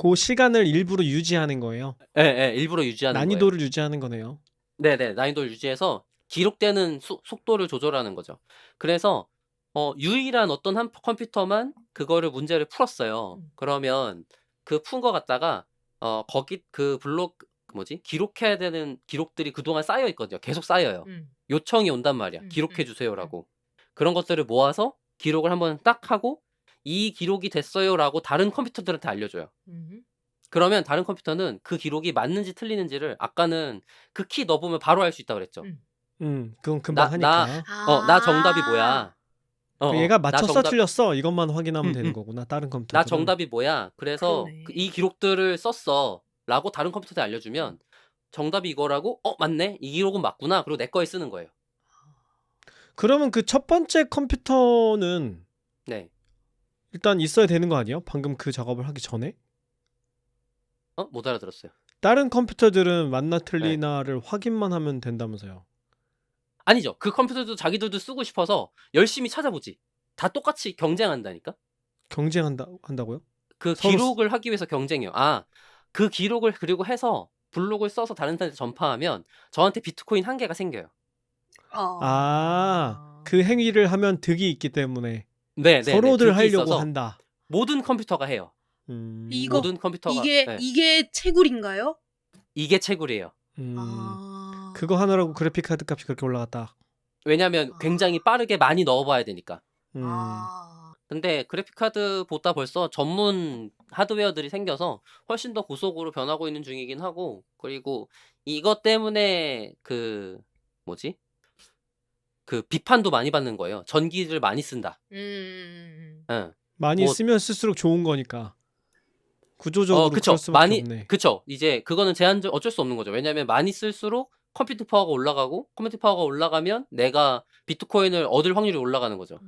그 시간을 일부러 유지하는 거예요.
네, 일부러 유지하는 거예요.
난이도를 유지하는 거네요.
네, 난이도를 유지해서 기록되는 속도를 조절하는 거죠. 그래서 유일한 어떤 한 컴퓨터만 그거를 문제를 풀었어요. 그러면 그 푼 거 갖다가 거기 그 기록해야 되는 기록들이 그동안 쌓여 있거든요. 계속 쌓여요. 요청이 온단 말이야. 기록해 주세요라고. 그런 것들을 모아서 기록을 한번 딱 하고 이 기록이 됐어요라고 다른 컴퓨터들한테 알려줘요. 그러면 다른 컴퓨터는 그 기록이 맞는지 틀리는지를 아까는 그 키 넣어보면 바로 알 수 있다 그랬죠.
그건 금방 하니까.
나 정답이 뭐야?
얘가 맞췄어 틀렸어 이것만 확인하면 되는 거구나. 다른 컴퓨터.
나 정답이 뭐야? 그래서
그러네.
이 기록들을 썼어. 라고 다른 컴퓨터한테 알려주면 정답이 이거라고 맞네? 이 기록은 맞구나. 그리고 내 거에 쓰는 거예요.
그러면 그 첫 번째 컴퓨터는
네.
일단 있어야 되는 거 아니에요? 방금 그 작업을 하기 전에?
못 알아들었어요.
다른 컴퓨터들은 맞나
네.
틀리나를 확인만 하면 된다면서요.
아니죠. 그 컴퓨터도 자기들도 쓰고 싶어서 열심히 찾아보지. 다 똑같이 경쟁한다니까?
한다고요?
그
서로
기록을 하기 위해서 경쟁해요. 그 기록을 그리고 해서 블록을 써서 다른 사람한테 전파하면 저한테 비트코인 한 개가 생겨요.
그 행위를 하면 득이 있기 때문에
네,
서로들
득이
하려고
있어서
한다.
모든 컴퓨터가 해요.
이거
모든 컴퓨터가
이게
네.
이게 채굴인가요?
이게 채굴이에요.
그거 하느라고 그래픽 카드 값이 그렇게 올라갔다.
왜냐면 굉장히 빠르게 많이 넣어봐야 되니까. 근데 그래픽 카드보다 벌써 전문 하드웨어들이 생겨서 훨씬 더 고속으로 변하고 있는 중이긴 하고, 그리고 이것 때문에 그 비판도 많이 받는 거예요. 전기를 많이 쓴다. 응.
많이
뭐
쓰면 쓸수록 좋은 거니까. 구조적으로
그쵸.
그럴 수밖에 없네.
그쵸. 이제 그거는 어쩔 수 없는 거죠. 왜냐면 많이 쓸수록 컴퓨터 파워가 올라가고, 컴퓨터 파워가 올라가면 내가 비트코인을 얻을 확률이 올라가는 거죠.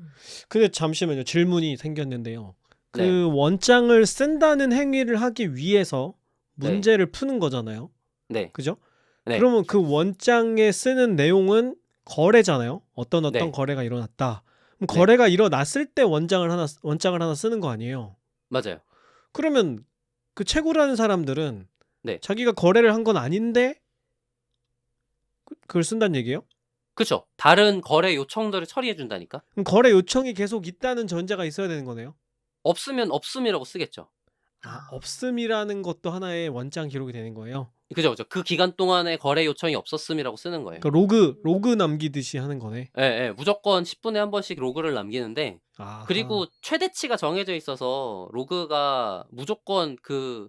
근데 잠시만요. 질문이 생겼는데요. 그
네.
원장을 쓴다는 행위를 하기 위해서
네.
문제를 푸는 거잖아요.
네.
그죠?
네.
그러면 그 원장에 쓰는 내용은 거래잖아요. 어떤
네.
거래가 일어났다. 그럼
네.
거래가 일어났을 때 원장을 하나 쓰는 거 아니에요.
맞아요.
그러면 그 채굴하는 사람들은
네.
자기가 거래를 한 건 아닌데 그걸 쓴다는 얘기예요?
그쵸. 다른 거래 요청들을 처리해 준다니까.
그럼 거래 요청이 계속 있다는 전제가 있어야 되는 거네요.
없으면 없음이라고 쓰겠죠.
없음이라는 것도 하나의 원장 기록이 되는 거예요.
그죠. 그 기간 동안에 거래 요청이 없었음이라고 쓰는 거예요.
그러니까 로그 남기듯이 하는 거네.
예. 무조건 10분에 한 번씩 로그를 남기는데, 그리고 최대치가 정해져 있어서 로그가 무조건 그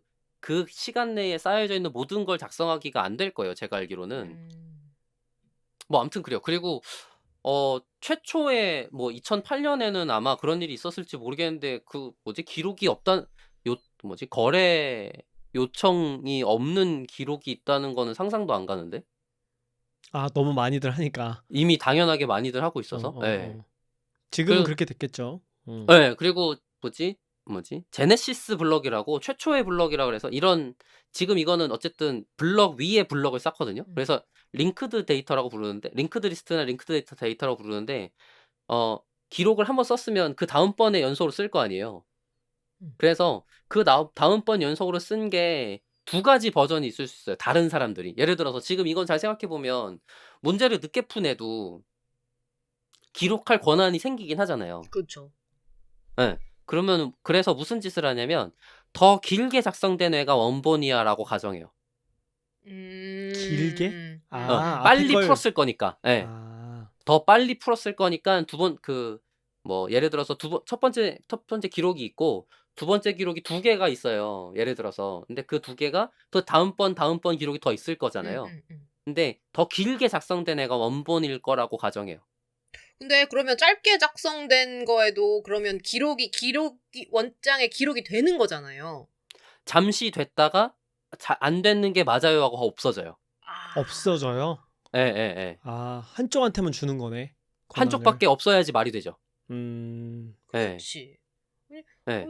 시간 내에 쌓여져 있는 모든 걸 작성하기가 안 될 거예요. 제가 알기로는. 뭐 아무튼 그래요. 그리고 최초에 뭐 2008년에는 아마 그런 일이 있었을지 모르겠는데, 기록이 없단 거래 요청이 없는 기록이 있다는 거는 상상도 안 가는데.
너무 많이들 하니까.
이미 당연하게 많이들 하고 있어서. 예.
지금은 그렇게 됐겠죠.
예. 그리고 제네시스 블럭이라고 최초의 블럭이라 그래서 지금 이거는 어쨌든 블럭 위에 블럭을 쌓거든요. 그래서 링크드 데이터라고 부르는데, 링크드 리스트나 링크드 데이터라고 부르는데, 기록을 한번 썼으면 그 다음번에 연속으로 쓸 거 아니에요. 그래서 그 다음번 연속으로 쓴 게 2가지 버전이 있을 수 있어요. 다른 사람들이. 예를 들어서 지금 이건 잘 생각해 보면 문제를 늦게 푼 애도 기록할 권한이 생기긴 하잖아요.
그렇죠.
예. 그러면 그래서 무슨 짓을 하냐면 더 길게 작성된 애가 원본이야라고 가정해요.
길게?
빨리 풀었을 거니까. 예. 더 빨리 풀었을 거니까 예를 들어서 첫 번째 기록이 있고 두 번째 기록이 2개가 있어요. 예를 들어서. 근데 그 2개가 또 다음번 기록이 더 있을 거잖아요. 근데 더 길게 작성된 애가 원본일 거라고 가정해요.
근데 그러면 짧게 작성된 거에도 그러면 원장의 기록이 되는 거잖아요.
잠시 됐다가 안 되는 게 맞아요 하고 없어져요.
없어져요?
예.
한쪽한테만 주는 거네.
한쪽밖에 없어야지 말이 되죠.
그렇지.
네.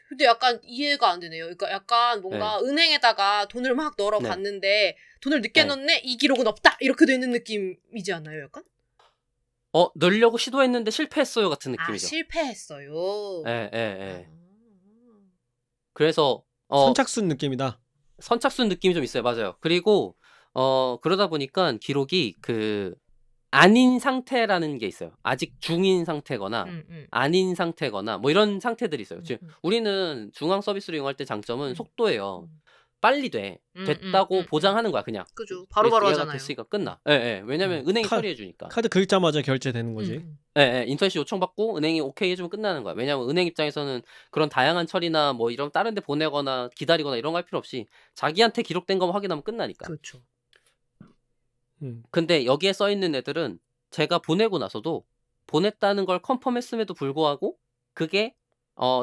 근데 약간 이해가 안 되네요. 그러니까 약간 뭔가 은행에다가 돈을 막 넣으러 갔는데 돈을 늦게 넣네? 이 기록은 없다! 이렇게 되는 느낌이지 않아요, 약간?
넣으려고 시도했는데 실패했어요 같은 느낌이죠.
실패했어요.
예. 그래서
선착순 느낌이다.
선착순 느낌이 좀 있어요. 맞아요. 그리고 그러다 보니까 기록이 아닌 상태라는 게 있어요. 아직 중인 상태거나 아닌 상태거나 뭐 이런 상태들이 있어요. 우리는 중앙 서비스를 이용할 때 장점은 속도예요. 빨리 됐다고 보장하는 거야 그냥.
그죠. 바로바로 하잖아요.
됐으니까 끝나. 예. 왜냐면 은행이 처리해 주니까.
카드 긁자마자 결제되는 거지.
예. 인터넷이 요청받고 은행이 오케이 해주면 끝나는 거야. 왜냐면 은행 입장에서는 그런 다양한 처리나 뭐 이런 다른 데 보내거나 기다리거나 이런 거 할 필요 없이 자기한테 기록된 것만 확인하면 끝나니까.
그렇죠.
근데 여기에 써 있는 애들은 제가 보내고 나서도 보냈다는 걸 컨펌했음에도 불구하고 그게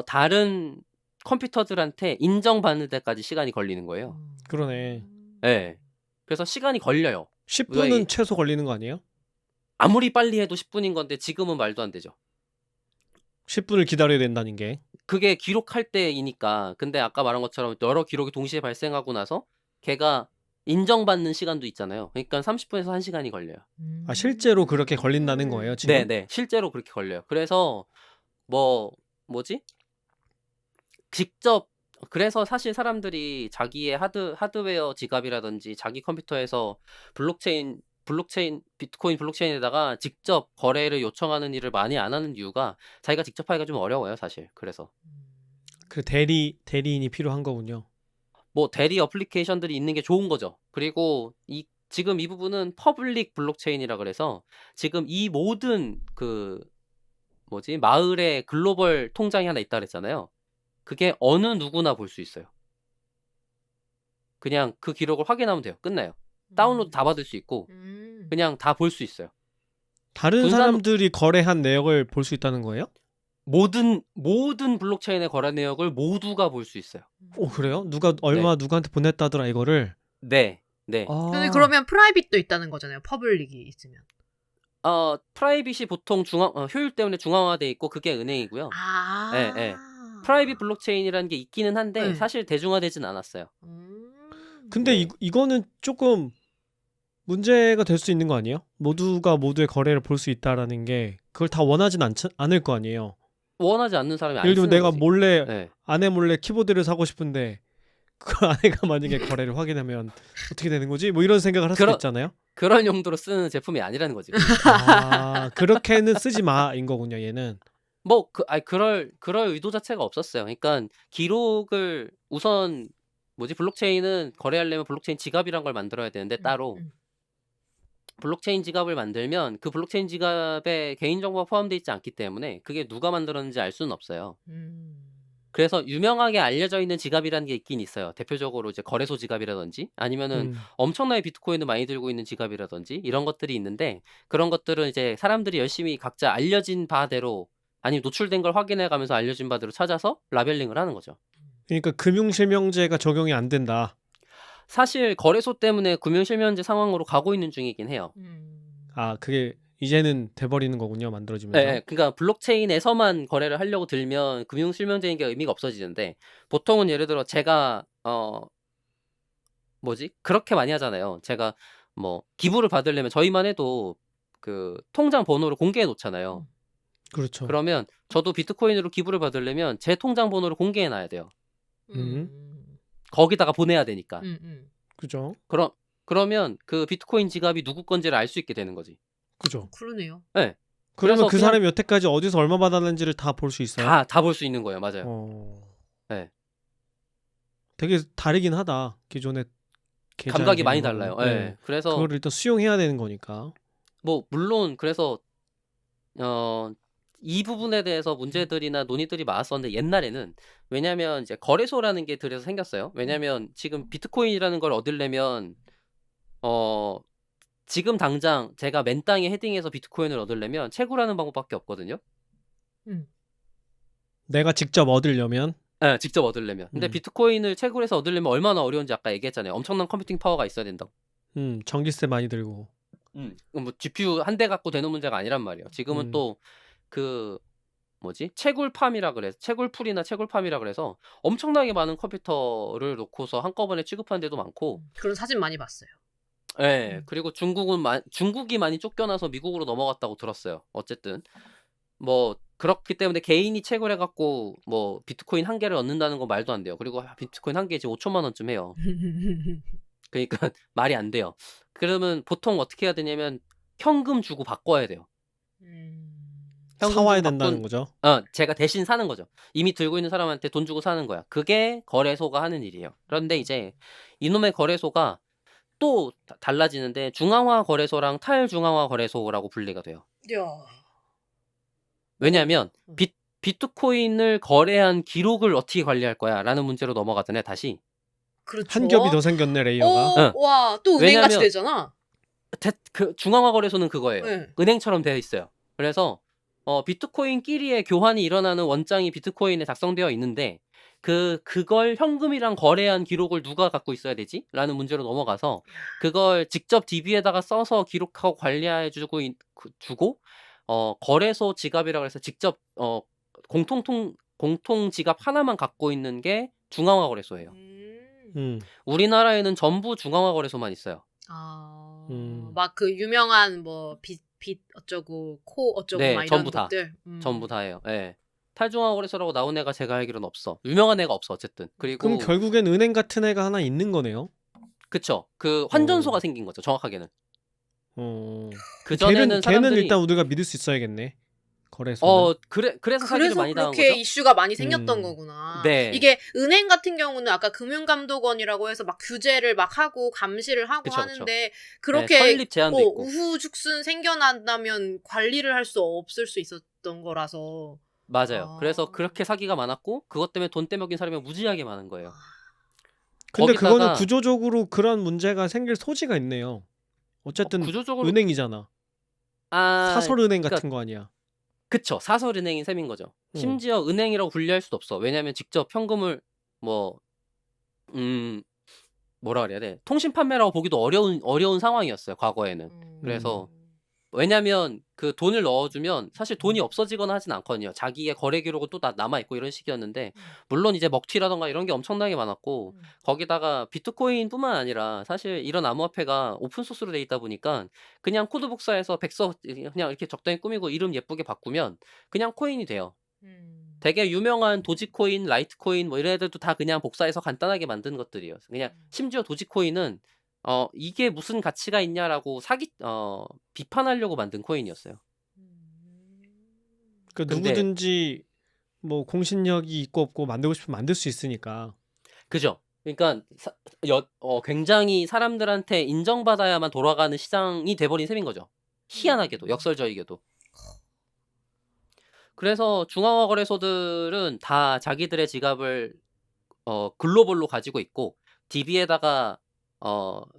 다른 컴퓨터들한테 인정받는 데까지 시간이 걸리는 거예요.
그러네.
네. 그래서 시간이 걸려요.
10분은 최소 걸리는 거 아니에요?
아무리 빨리 해도 10분인 건데 지금은 말도 안 되죠.
10분을 기다려야 된다는 게.
그게 기록할 때이니까. 근데 아까 말한 것처럼 여러 기록이 동시에 발생하고 나서 걔가 인정받는 시간도 있잖아요. 그러니까 30분에서 1시간이 걸려요.
아, 실제로 그렇게 걸린다는 거예요, 지금?
네네. 실제로 그렇게 걸려요. 그래서 뭐지? 직접 그래서 사실 사람들이 자기의 하드웨어 지갑이라든지 자기 컴퓨터에서 비트코인 블록체인에다가 직접 거래를 요청하는 일을 많이 안 하는 이유가 자기가 직접 하기가 좀 어려워요, 사실. 그래서
그 대리인이 필요한 거군요.
뭐 대리 어플리케이션들이 있는 게 좋은 거죠. 그리고 지금 이 부분은 퍼블릭 블록체인이라 그래서 지금 이 모든 마을에 글로벌 통장이 하나 있다 그랬잖아요. 그게 어느 누구나 볼 수 있어요. 그냥 그 기록을 확인하면 돼요. 끝나요. 다운로드 다 받을 수 있고 그냥 다 볼 수 있어요.
다른
분산-
사람들이 거래한 내역을 볼 수 있다는 거예요?
모든 블록체인의 거래 내역을 모두가 볼 수 있어요.
오, 그래요? 누가 얼마 누구한테 보냈다더라 이거를.
네.
아,
근데 그러면 프라이빗도 있다는 거잖아요. 퍼블릭이 있으면.
프라이빗이 보통 효율 때문에 중앙화돼 있고 그게 은행이고요.
아.
네. 프라이빗 블록체인이라는 게 있기는 한데
네.
사실 대중화되진 않았어요.
근데
네.
이거는 조금 문제가 될 수 있는 거 아니에요? 모두가 모두의 거래를 볼 수 있다라는 게 그걸 다 원하진 않을 거 아니에요.
원하지 않는 사람이 안
예를 들면
쓰는
내가
거지.
몰래
네.
아내 몰래 키보드를 사고 싶은데 그 아내가 만약에 거래를 확인하면 어떻게 되는 거지? 뭐 이런 생각을 할 수도 있잖아요.
그런 용도로 쓰는 제품이 아니라는 거지.
아, 그렇게는 쓰지 마인 거군요, 얘는.
그럴 의도 자체가 없었어요. 그러니까 기록을 우선 블록체인은 거래하려면 블록체인 지갑이란 걸 만들어야 되는데 따로 블록체인 지갑을 만들면 그 블록체인 지갑에 개인정보가 포함되어 있지 않기 때문에 그게 누가 만들었는지 알 수는 없어요. 그래서 유명하게 알려져 있는 지갑이라는 게 있긴 있어요. 대표적으로 이제 거래소 지갑이라든지 아니면은 엄청나게 비트코인을 많이 들고 있는 지갑이라든지 이런 것들이 있는데 그런 것들은 이제 사람들이 열심히 각자 알려진 바대로 아니면 노출된 걸 확인해 가면서 알려진 바대로 찾아서 라벨링을 하는 거죠.
그러니까 금융실명제가 적용이 안 된다.
사실 거래소 때문에 금융실명제 상황으로 가고 있는 중이긴 해요.
아, 그게 이제는 돼버리는 거군요, 만들어지면서.
네, 그러니까 블록체인에서만 거래를 하려고 들면 금융실명제인 게 의미가 없어지는데 보통은 예를 들어 제가 그렇게 많이 하잖아요. 제가 뭐 기부를 받으려면 저희만 해도 그 통장 번호를 공개해 놓잖아요.
그렇죠.
그러면 저도 비트코인으로 기부를 받으려면 제 통장 번호를 공개해 놔야 돼요. 거기다가 보내야 되니까.
그죠?
그러면 그 비트코인 지갑이 누구 건지를 알 수 있게 되는 거지.
그죠.
그러네요.
네.
그러면
그래서
그
그냥
사람이 여태까지 어디서 얼마 받았는지를 다 볼 수 있어요?
다 볼 수 있는 거예요. 맞아요.
네. 되게 다르긴 하다. 기존의 계좌의
감각이 많이
개념하고는.
달라요.
네.
네. 그래서
그걸 일단 수용해야 되는 거니까.
물론 그래서 이 부분에 대해서 문제들이나 논의들이 많았었는데 옛날에는 왜냐면 이제 거래소라는 게 그래서 생겼어요. 왜냐면 지금 비트코인이라는 걸 얻으려면 지금 당장 제가 맨 땅에 헤딩해서 비트코인을 얻으려면 채굴하는 방법밖에 없거든요.
내가 직접 얻으려면
네, 직접 얻으려면. 근데 비트코인을 채굴해서 얻으려면 얼마나 어려운지 아까 얘기했잖아요. 엄청난 컴퓨팅 파워가 있어야 된다고.
전기세 많이 들고.
뭐 GPU 한 대 갖고 되는 문제가 아니란 말이에요. 지금은 또 채굴팜이라 그래서 채굴풀이나 채굴팜이라 그래서 엄청나게 많은 컴퓨터를 놓고서 한꺼번에 취급하는 데도 많고.
그런 사진 많이 봤어요.
네, 그리고 중국이 많이 쫓겨나서 미국으로 넘어갔다고 들었어요. 어쨌든 그렇기 때문에 개인이 채굴해갖고 비트코인 한 개를 얻는다는 건 말도 안 돼요. 그리고 비트코인 한 개 지금 5천만 원쯤 해요. 그러니까 말이 안 돼요. 그러면 보통 어떻게 해야 되냐면 현금 주고 바꿔야 돼요. 현금
사와야
주고
된다는 거죠.
제가 대신 사는 거죠. 이미 들고 있는 사람한테 돈 주고 사는 거야. 그게 거래소가 하는 일이에요. 그런데 이제 이놈의 거래소가 또 달라지는데 중앙화 거래소랑 탈중앙화 거래소라고 분리가 돼요. 왜냐하면 비트코인을 거래한 기록을 어떻게 관리할 거야 라는 문제로 넘어가잖아요. 다시.
그렇죠.
한 겹이 더 생겼네, 레이어가.
와, 또 은행같이
왜냐면
되잖아.
그 중앙화 거래소는 그거예요.
네.
은행처럼 되어 있어요. 그래서 비트코인끼리의 교환이 일어나는 원장이 비트코인에 작성되어 있는데 그걸 현금이랑 거래한 기록을 누가 갖고 있어야 되지? 라는 문제로 넘어가서 그걸 직접 DB에다가 써서 기록하고 관리해 주고 거래소 지갑이라고 해서 직접 공통 지갑 하나만 갖고 있는 게 중앙화 거래소예요. 우리나라에는 전부 중앙화 거래소만 있어요.
막 그 유명한 뭐 빛 어쩌고 코 어쩌고
네,
막 이런
전부 다.
것들.
전부 다예요. 예. 탈중앙화 거래소라고 나온 애가 제가 알기로는 없어. 유명한 애가 없어 어쨌든.
그럼
그리고
결국엔 은행 같은 애가 하나 있는 거네요.
그쵸. 그 환전소가 생긴 거죠. 정확하게는.
걔는
그전에는 사람들이
일단 우리가 믿을 수 있어야겠네. 거래소는.
그래서 사기를
그래서
많이 당한
그렇게
거죠.
이슈가 많이 생겼던
음.
거구나.
네.
이게 은행 같은 경우는 아까 금융감독원이라고 해서 막 규제를 막 하고 감시를 하고
그쵸,
하는데
네,
그렇게
설립 제한도 있고.
우후죽순 생겨난다면 관리를 할 수 없을 수 있었던 거라서.
맞아요. 그래서 그렇게 사기가 많았고 그것 때문에 돈 떼먹인 사람이 무지하게 많은 거예요.
근데 그거는
거기다가-
구조적으로 그런 문제가 생길 소지가 있네요. 어쨌든
구조적으로
은행이잖아. 사설은행 같은 거 아니야.
그쵸. 사설은행인 셈인 거죠. 심지어 은행이라고 분류할 수도 없어. 왜냐하면 직접 현금을 뭐라 그래야 돼? 통신 판매라고 보기도 어려운 상황이었어요. 과거에는. 그래서 왜냐면 그 돈을 넣어주면 사실 돈이 없어지거나 하진 않거든요. 자기의 거래 기록은 또 남아있고 이런 식이었는데 물론 이제 먹튀라던가 이런 게 엄청나게 많았고 거기다가 비트코인뿐만 아니라 사실 이런 암호화폐가 오픈소스로 돼 있다 보니까 그냥 코드 복사해서 백서 그냥 이렇게 적당히 꾸미고 이름 예쁘게 바꾸면 그냥 코인이 돼요. 되게 유명한 도지코인, 라이트코인 뭐 이런 애들도 다 그냥 복사해서 간단하게 만든 것들이에요. 그냥 심지어 도지코인은 이게 무슨 가치가 있냐라고 비판하려고 만든 코인이었어요.
그
근데-
누구든지 뭐 공신력이 있고 없고 만들고 싶으면 만들 수 있으니까.
그죠? 그러니까 굉장히 사람들한테 인정받아야만 돌아가는 시장이 돼버린 셈인 거죠. 희한하게도, 역설적이게도. 그래서 중앙화 거래소들은 다 자기들의 지갑을 글로벌로 가지고 있고 DB에다가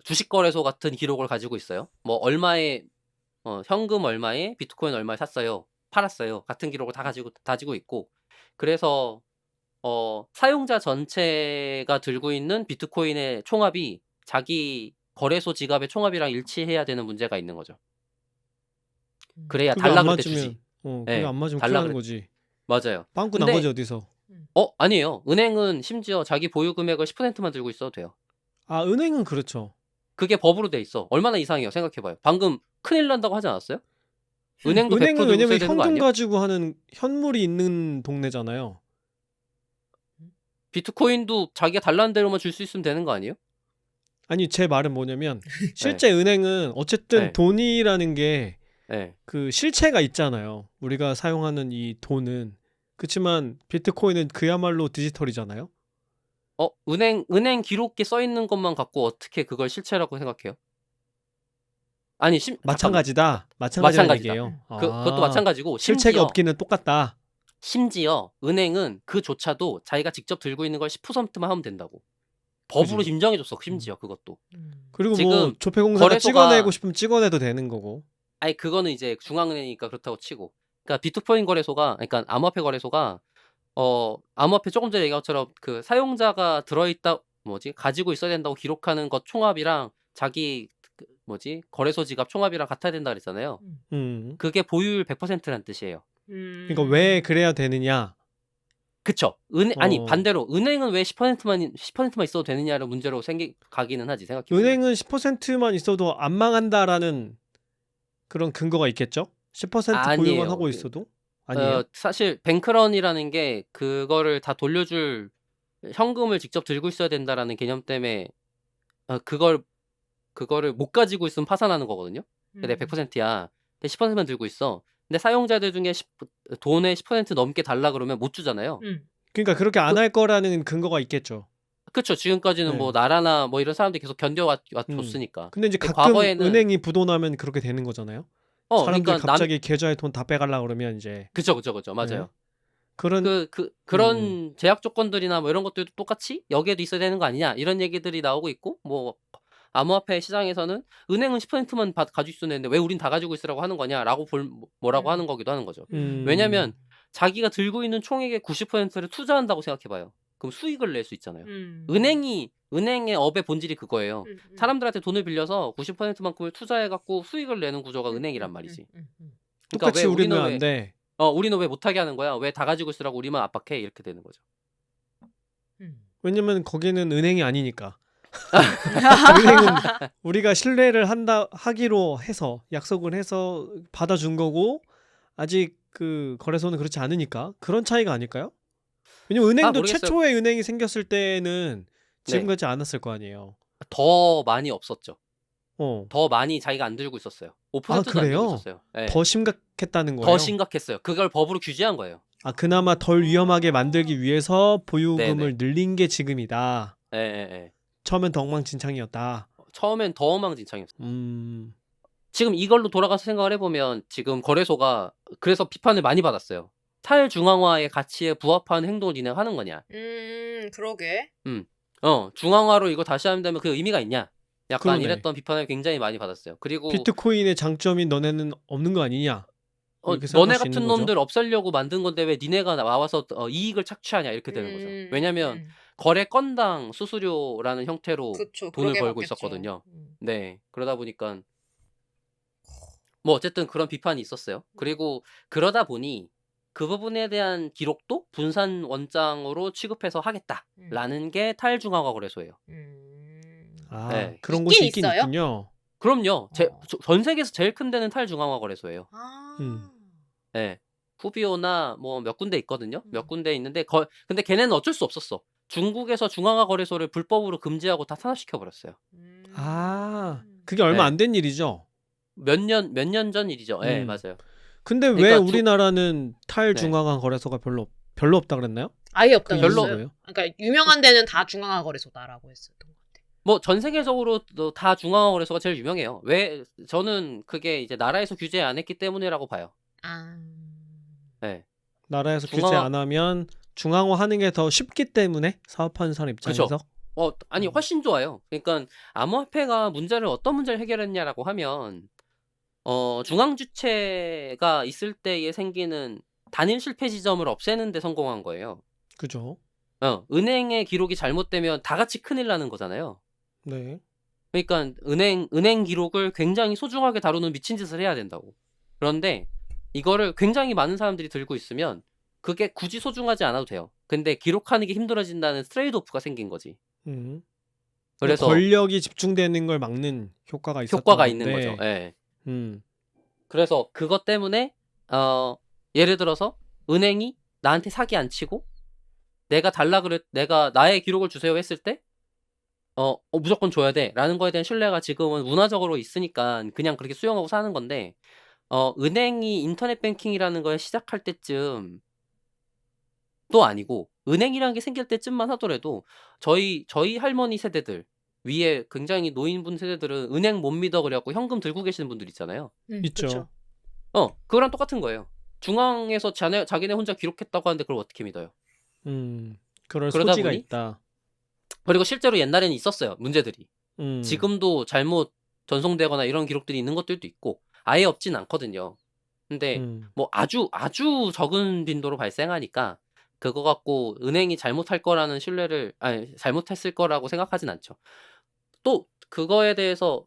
주식 거래소 같은 기록을 가지고 있어요. 뭐 얼마에 현금 얼마에 비트코인 얼마에 샀어요, 팔았어요 같은 기록을 다 가지고 있고 그래서 사용자 전체가 들고 있는 비트코인의 총합이 자기 거래소 지갑의 총합이랑 일치해야 되는 문제가 있는 거죠. 그래야
그게 안
달라 그럴 때 주지.
맞으면 그게
네,
안 맞으면
달라
큰일 나는
그래.
거지.
맞아요.
빵꾸 난
근데-
거지 어디서.
아니에요. 은행은 심지어 자기 보유 금액을 10%만 들고 있어도 돼요.
아, 은행은 그렇죠.
그게 법으로 돼 있어. 얼마나 이상해요. 생각해봐요. 방금 큰일 난다고 하지 않았어요? 은행도 100%
은행은
들고
왜냐면
있어야 되는 거
현금
아니에요?
가지고 하는 현물이 있는 동네잖아요.
비트코인도 자기가 달라는 대로만 줄 수 있으면 되는 거 아니에요?
아니, 제 말은 뭐냐면 실제 은행은 어쨌든
네.
돈이라는 게
네.
그 실체가 있잖아요. 우리가 사용하는 이 돈은. 그렇지만 비트코인은 그야말로 디지털이잖아요.
은행 기록에 써 있는 것만 갖고 어떻게 그걸 실체라고 생각해요? 아니,
마찬가지다. 마찬가지라는
마찬가지다.
얘기예요.
그것도 마찬가지고
실체가 없기는 똑같다.
심지어 은행은 그조차도 자기가 직접 들고 있는 걸 10%만 하면 된다고. 법으로
그지.
인정해줬어. 심지어 그것도.
그리고 뭐
지금
조폐공사가
거래소가-
찍어내고 싶으면 찍어내도 되는 거고.
아니 그거는 이제 중앙은행이니까 그렇다고 치고. 그러니까 비트코인 거래소가, 그러니까 암호화폐 거래소가 암호화폐 조금 전에 얘기한 것처럼 그 사용자가 들어있다 가지고 있어야 된다고 기록하는 것 총합이랑 자기 거래소 지갑 총합이랑 같아야 된다 그랬잖아요. 그게 보유율 100%라는 뜻이에요.
그러니까 왜 그래야 되느냐?
그쵸. 아니
어.
반대로 은행은 왜 10%만 있어도 되느냐를 문제로 가기는 하지 생각해보면.
은행은 10%만 있어도 안 망한다라는 그런 근거가 있겠죠? 10%
아니에요.
보유만 하고 있어도? 아니에요?
사실 뱅크런이라는 게 그거를 다 돌려줄 현금을 직접 들고 있어야 된다라는 개념 때문에 그거를 못 가지고 있으면 파산하는 거거든요. 근데 100%야. 근데 10%만 들고 있어. 근데 사용자들 중에 돈의 10% 넘게 달라 그러면 못 주잖아요.
그러니까 그렇게 안 할 거라는 근거가 있겠죠.
그쵸. 지금까지는
네.
뭐 나라나 뭐 이런 사람들이 계속 줬으니까.
근데 이제
근데
가끔
과거에는-
은행이 부도나면 그렇게 되는 거잖아요. 사람들이
그러니까
갑자기 계좌에 돈 다 빼가려고 그러면 이제
그쵸. 맞아요.
그런
그런 제약 조건들이나 뭐 이런 것들도 똑같이 여기에도 있어야 되는 거 아니냐 이런 얘기들이 나오고 있고 뭐 암호화폐 시장에서는 은행은 10%만 가지고 있어야 되는데 왜 우린 다 가지고 있으라고 하는 거냐라고 뭐라고 하는 거기도 하는 거죠. 왜냐면 자기가 들고 있는 총액의 90%를 투자한다고 생각해봐요. 그럼 수익을 낼 수 있잖아요.
음.
은행의 업의 본질이 그거예요. 사람들한테 돈을 빌려서 90%만큼을 투자해갖고 수익을 내는 구조가 은행이란 말이지. 그러니까
똑같이
왜
우리는
우리는
안 돼.
우리는 왜 못하게 하는 거야? 왜 다 가지고 있으라고 우리만 압박해? 이렇게 되는 거죠.
왜냐면 거기는 은행이 아니니까. 은행은 우리가 신뢰를 하기로 해서 약속을 해서 받아준 거고 아직 그 거래소는 그렇지 않으니까 그런 차이가 아닐까요? 왜냐면 은행도
모르겠어요.
최초에 은행이 생겼을 때는 지금
네.
같지 않았을 거 아니에요.
더 많이 없었죠.
어,
더 많이 자기가 안 들고 있었어요. 5%도 안 들고
그래요?
있었어요. 네.
더 심각했다는 거예요.
더 심각했어요. 그걸 법으로 규제한 거예요.
그나마 덜 위험하게 만들기 위해서 보유금을
네네.
늘린 게 지금이다.
예, 예, 예.
처음엔 더 엉망진창이었다.
처음엔 더 엉망진창이었어요.
음,
지금 이걸로 돌아가서 생각을 해보면 지금 거래소가 그래서 비판을 많이 받았어요. 탈중앙화의 가치에 부합하는 행동을 니네가 하는 거냐.
그러게.
중앙화로 이거 다시 한다면 그 의미가 있냐. 약간
그러네.
이랬던 비판을 굉장히 많이 받았어요. 그리고
비트코인의 장점이 너네는 없는 거 아니냐? 이렇게 생각할
너네
수 있는
같은
거죠.
놈들 없애려고 만든 건데 왜 니네가 나와서 이익을 착취하냐 이렇게 되는 거죠. 왜냐면 거래 건당 수수료라는 형태로
그쵸.
돈을
그러게
벌고
맞겠죠.
있었거든요. 네. 그러다 보니까 뭐 어쨌든 그런 비판이 있었어요. 그리고 그러다 보니 그 부분에 대한 기록도 분산 원장으로 취급해서 하겠다라는 게 탈중앙화 거래소예요. 네.
그런
있긴
곳이 있긴
있어요?
있군요.
그럼요. 전 세계에서 제일 큰 데는 탈중앙화 거래소예요.
음.
네. 후비오나 뭐 몇 군데 있거든요. 몇 군데 있는데 근데 걔네는 어쩔 수 없었어. 중국에서 중앙화 거래소를 불법으로 금지하고 다 탄압시켜 버렸어요.
그게 얼마
네.
안 된 일이죠.
몇 년 전 일이죠. 예, 맞아요.
근데 왜
그러니까
우리나라는 탈중앙화 거래소가 별로 없다 그랬나요?
아예 없다고
별로-
했어요. 그러니까 유명한 데는 다 중앙화 거래소다라고 했었던 것 같아요.
뭐 전 세계적으로 다 중앙화 거래소가 제일 유명해요. 왜 저는 그게 이제 나라에서 규제 안 했기 때문이라고 봐요. 네.
나라에서 규제 안 하면 중앙화 하는 게 더 쉽기 때문에 사업하는 사람 입장에서.
아니 훨씬 좋아요. 그러니까 암호화폐가 어떤 문제를 해결했냐라고 하면 중앙 주체가 있을 때에 생기는 단일 실패 지점을 없애는 데 성공한 거예요.
그죠?
은행의 기록이 잘못되면 다 같이 큰일 나는 거잖아요.
네.
그러니까 은행 기록을 굉장히 소중하게 다루는 미친 짓을 해야 된다고. 그런데 이거를 굉장히 많은 사람들이 들고 있으면 그게 굳이 소중하지 않아도 돼요. 근데 기록하는 게 힘들어진다는 트레이드오프가 생긴 거지. 그래서
권력이 집중되는 걸 막는 효과가 있었던
효과가
건데.
있는 거죠. 예.
음.
그래서 그것 때문에 예를 들어서 은행이 나한테 사기 안 치고 내가 나의 기록을 주세요 했을 때 무조건 줘야 돼라는 거에 대한 신뢰가 지금은 문화적으로 있으니까 그냥 그렇게 수용하고 사는 건데 은행이 인터넷 뱅킹이라는 걸 시작할 때쯤 또 아니고 은행이라는 게 생길 때쯤만 하더라도 저희 할머니 세대들 위에 굉장히 노인분 세대들은 은행 못 믿어 그래갖고 현금 들고 계시는 분들 있잖아요.
있죠.
그거랑 똑같은 거예요. 중앙에서 자기네 혼자 기록했다고 하는데 그걸 어떻게 믿어요?
그럴
그러다
소지가
보니
있다.
그리고 실제로 옛날에는 있었어요. 문제들이.
음.
지금도 잘못 전송되거나 이런 기록들이 있는 것들도 있고 아예 없진 않거든요. 근데 뭐 아주 적은 빈도로 발생하니까 그거 갖고 은행이 잘못할 거라는 잘못했을 거라고 생각하진 않죠. 또 그거에 대해서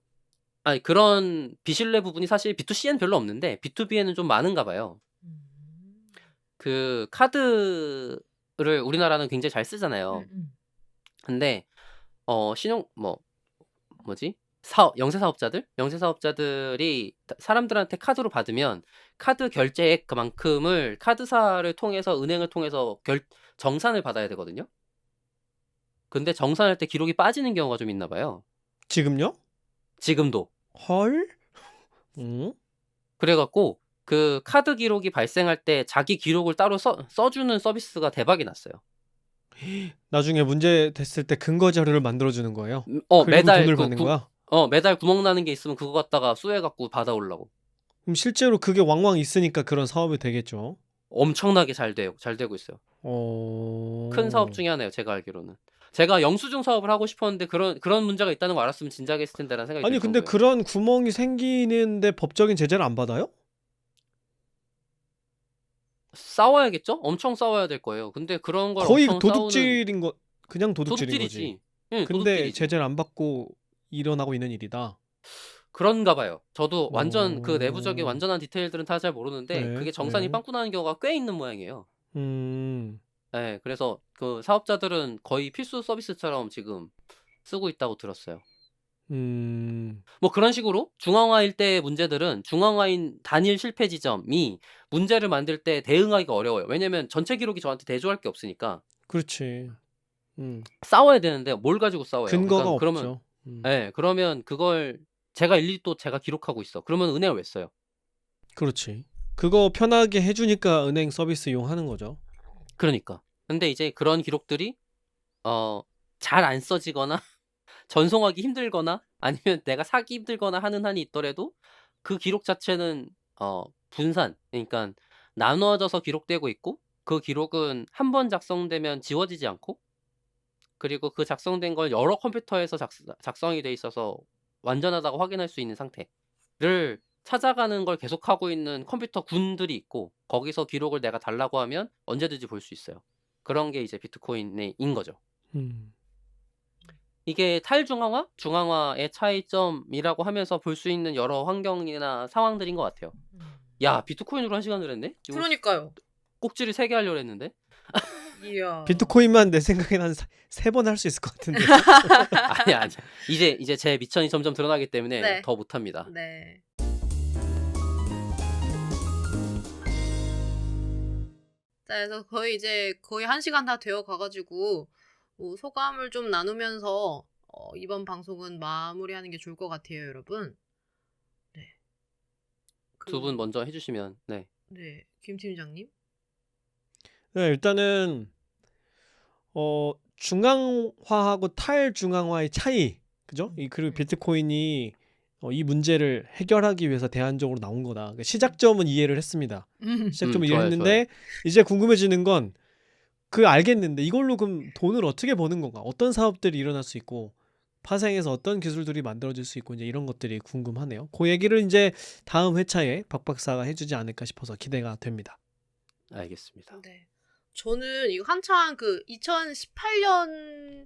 그런 비신뢰 부분이 사실 B2C에는 별로 없는데 B2B에는 좀 많은가 봐요. 그 카드를 우리나라는 굉장히 잘 쓰잖아요. 근데 신용 영세 사업자들이 사람들한테 카드로 받으면 카드 결제액 그만큼을 카드사를 통해서 은행을 통해서 정산을 받아야 되거든요. 근데 정산할 때 기록이 빠지는 경우가 좀 있나 봐요.
지금요?
지금도.
헐?
그래갖고 그 카드 기록이 발생할 때 자기 기록을 따로 써주는 서비스가 대박이 났어요.
나중에 문제 됐을 때 근거 자료를 만들어주는 거예요?
매달
돈을 받는 거야?
매달 구멍 나는 게 있으면 그거 갖다가 수혜갖고 받아오려고.
그럼 실제로 그게 왕왕 있으니까 그런 사업이 되겠죠.
엄청나게 잘 되고 있어요. 큰 사업 중에 하나예요. 제가 알기로는. 제가 영수증 사업을 하고 싶었는데 그런 문제가 있다는 거 알았으면 진작에 했을 텐데라는 생각이
아니
들
근데
정도예요.
그런 구멍이 생기는데 법적인 제재를 안 받아요?
싸워야겠죠? 엄청 싸워야 될 거예요. 근데 그런 걸
거의
엄청 싸우는
도둑질인 거 그냥 도둑질인 거지.
도둑질이지. 응,
근데
도둑질이지.
제재를 안 받고 일어나고 있는 일이다.
그런가 봐요. 저도 완전 그 내부적인
어.
완전한 디테일들은 다 잘 모르는데
네,
그게 정산이
네.
빵꾸 나는 경우가 꽤 있는 모양이에요.
음.
네, 그래서 그 사업자들은 거의 필수 서비스처럼 지금 쓰고 있다고 들었어요.
음.
뭐 그런 식으로 중앙화일 때의 문제들은 중앙화인 단일 실패 지점이 문제를 만들 때 대응하기가 어려워요. 왜냐면 전체 기록이 저한테 대조할 게 없으니까
그렇지.
싸워야 되는데 뭘 가지고 싸워요?
근거가
그러면
없죠.
그러면 그걸 제가 일일이 또 제가 기록하고 있어. 그러면 은행을 왜 써요?
그렇지. 그거 편하게 해주니까 은행 서비스 이용하는 거죠.
그러니까. 근데 이제 그런 기록들이 잘 안 써지거나 전송하기 힘들거나 아니면 내가 사기 힘들거나 하는 한이 있더라도 그 기록 자체는 분산, 그러니까 나누어져서 기록되고 있고 그 기록은 한 번 작성되면 지워지지 않고 그리고 그 작성된 걸 여러 컴퓨터에서 작성이 돼 있어서 완전하다고 확인할 수 있는 상태를 찾아가는 걸 계속하고 있는 컴퓨터 군들이 있고 거기서 기록을 내가 달라고 하면 언제든지 볼 수 있어요. 그런 게 이제 비트코인인 거죠.
음.
이게 탈중앙화, 중앙화의 차이점이라고 하면서 볼 수 있는 여러 환경이나 상황들인 것 같아요. 야, 비트코인으로 1시간을 했네? 이거
그러니까요.
꼭지를 3개 하려고 했는데?
이야.
비트코인만 내 생각엔 한 3번 할 수 있을 것 같은데.
아니야. 이제 제 미천이 점점 드러나기 때문에
네.
더 못합니다.
네. 자, 그래서 거의 1시간 다 되어 가가지고 뭐 소감을 좀 나누면서 이번 방송은 마무리하는 게 좋을 것 같아요, 여러분. 네.
두 분 먼저 해주시면. 네.
네, 김 팀장님.
네, 일단은 중앙화하고 탈중앙화의 차이, 그죠? 그리고 비트코인이 이 문제를 해결하기 위해서 대안적으로 나온 거다. 그러니까 시작점은 이해를 했습니다. 시작점은
좋아요,
이해했는데 이제 궁금해지는 건 그 알겠는데 이걸로 그럼 돈을 어떻게 버는 건가? 어떤 사업들이 일어날 수 있고 파생해서 어떤 기술들이 만들어질 수 있고 이제 이런 것들이 궁금하네요. 그 얘기를 이제 다음 회차에 박 박사가 해주지 않을까 싶어서 기대가 됩니다.
알겠습니다.
네. 저는 이거 한창 2018년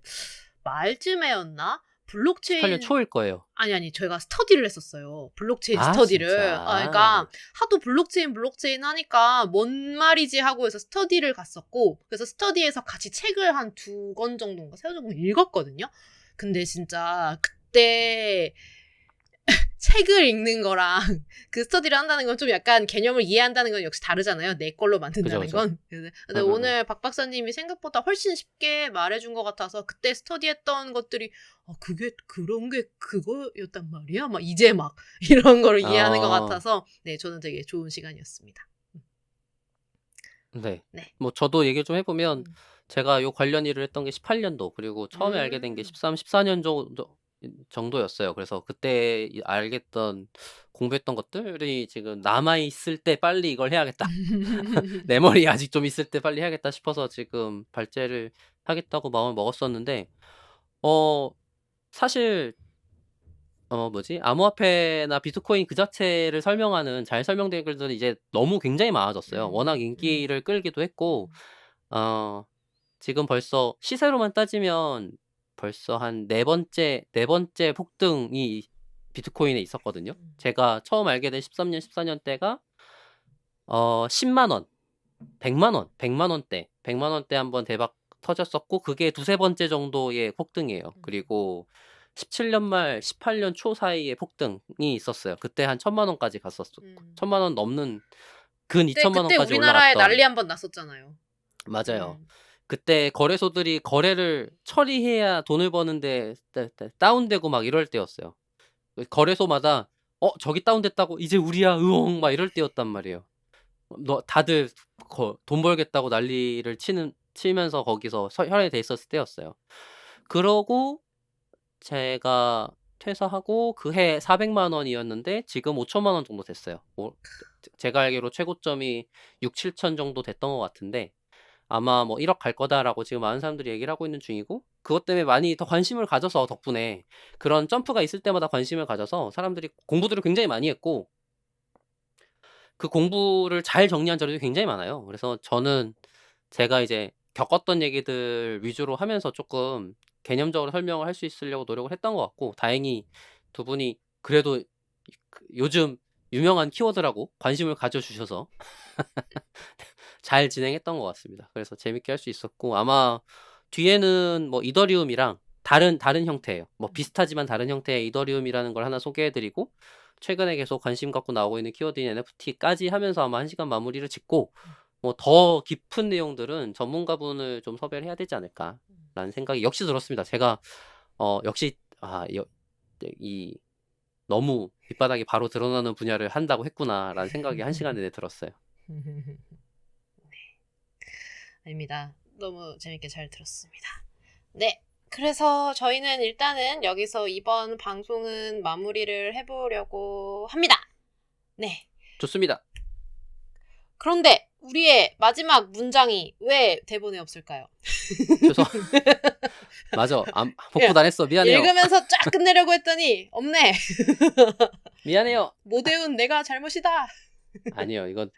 말쯤에였나? 블록체인
18년 초일 거예요.
아니 저희가 스터디를 했었어요. 블록체인
아,
스터디를.
진짜?
그러니까 하도 블록체인 하니까 뭔 말이지 하고 해서 스터디를 갔었고 그래서 스터디에서 같이 책을 한 2권 정도인가 3권 정도 읽었거든요. 근데 진짜 그때 책을 읽는 거랑 그 스터디를 한다는 건 좀 약간 개념을 이해한다는 건 역시 다르잖아요. 내 걸로 만든다는
그죠.
건. 근데 오늘 박 박사님이 생각보다 훨씬 쉽게 말해준 것 같아서 그때 스터디했던 것들이 그런 게 그거였단 말이야? 막 이제 막 이런 거를 이해하는 것 같아서 네, 저는 되게 좋은 시간이었습니다.
네.
네.
뭐 저도 얘기를 좀 해보면 제가 요 관련 일을 했던 게 18년도 그리고 처음에 알게 된 게 13, 14년 정도였어요. 그래서 그때 알겠던 공부했던 것들이 지금 남아있을 때 빨리 이걸 해야겠다. 내 머리에 아직 좀 있을 때 빨리 해야겠다 싶어서 지금 발제를 하겠다고 마음을 먹었었는데 사실 암호화폐나 비트코인 그 자체를 설명하는 잘 설명된 글들이 이제 너무 굉장히 많아졌어요. 워낙 인기를 끌기도 했고 지금 벌써 시세로만 따지면 벌써 한 네 번째 폭등이 비트코인에 있었거든요. 제가 처음 알게 된 13년, 14년 때가 10만 원, 100만 원대 한번 대박 터졌었고 그게 두세 번째 정도의 폭등이에요. 그리고 17년 말 18년 초 사이에 폭등이 있었어요. 그때 한 1,000만 원까지 갔었고 1,000만 원 넘는 근 2천만
그때
원까지
우리나라에
올라갔던.
난리 한번 났었잖아요.
맞아요. 그때 거래소들이 거래를 처리해야 돈을 버는데 다운되고 막 이럴 때였어요. 거래소마다 저기 다운됐다고 이제 우리야 으엉 막 이럴 때였단 말이에요. 다들 돈 벌겠다고 난리를 치면서 거기서 혈안돼 있었을 때였어요. 그러고 제가 퇴사하고 그 해 400만 원이었는데 지금 5천만 원 정도 됐어요. 제가 알기로 최고점이 6, 7천 정도 됐던 것 같은데 아마 뭐 1억 갈 거다라고 지금 많은 사람들이 얘기를 하고 있는 중이고 그것 때문에 많이 더 관심을 가져서 덕분에 그런 점프가 있을 때마다 관심을 가져서 사람들이 공부들을 굉장히 많이 했고 그 공부를 잘 정리한 자료들이 굉장히 많아요. 그래서 저는 제가 이제 겪었던 얘기들 위주로 하면서 조금 개념적으로 설명을 할 수 있으려고 노력을 했던 것 같고, 다행히 두 분이 그래도 요즘 유명한 키워드라고 관심을 가져주셔서 잘 진행했던 것 같습니다. 그래서 재밌게 할 수 있었고, 아마 뒤에는 뭐 이더리움이랑 다른 형태예요. 뭐 비슷하지만 다른 형태의 이더리움이라는 걸 하나 소개해드리고, 최근에 계속 관심 갖고 나오고 있는 키워드인 NFT까지 하면서 아마 1시간 마무리를 짓고, 뭐 더 깊은 내용들은 전문가분을 좀 섭외를 해야 되지 않을까라는 생각이 역시 들었습니다. 제가 역시 이 너무 밑바닥이 바로 드러나는 분야를 한다고 했구나라는 생각이 1시간 내내 들었어요.
네. 아닙니다. 너무 재밌게 잘 들었습니다. 네. 그래서 저희는 일단은 여기서 이번 방송은 마무리를 해보려고 합니다. 네.
좋습니다.
그런데 우리의 마지막 문장이 왜 대본에 없을까요?
죄송. 맞아. 복구 안 했어. 미안해요.
읽으면서 쫙 끝내려고 했더니 없네.
미안해요.
못 외운 내가 잘못이다.
아니요. 이건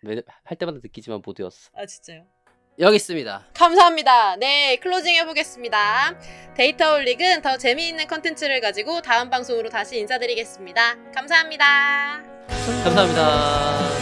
할 때마다 느끼지만 못 외웠어.
아 진짜요?
여기 있습니다.
감사합니다. 네, 클로징 해보겠습니다. 데이터홀릭은 더 재미있는 컨텐츠를 가지고 다음 방송으로 다시 인사드리겠습니다. 감사합니다.
감사합니다.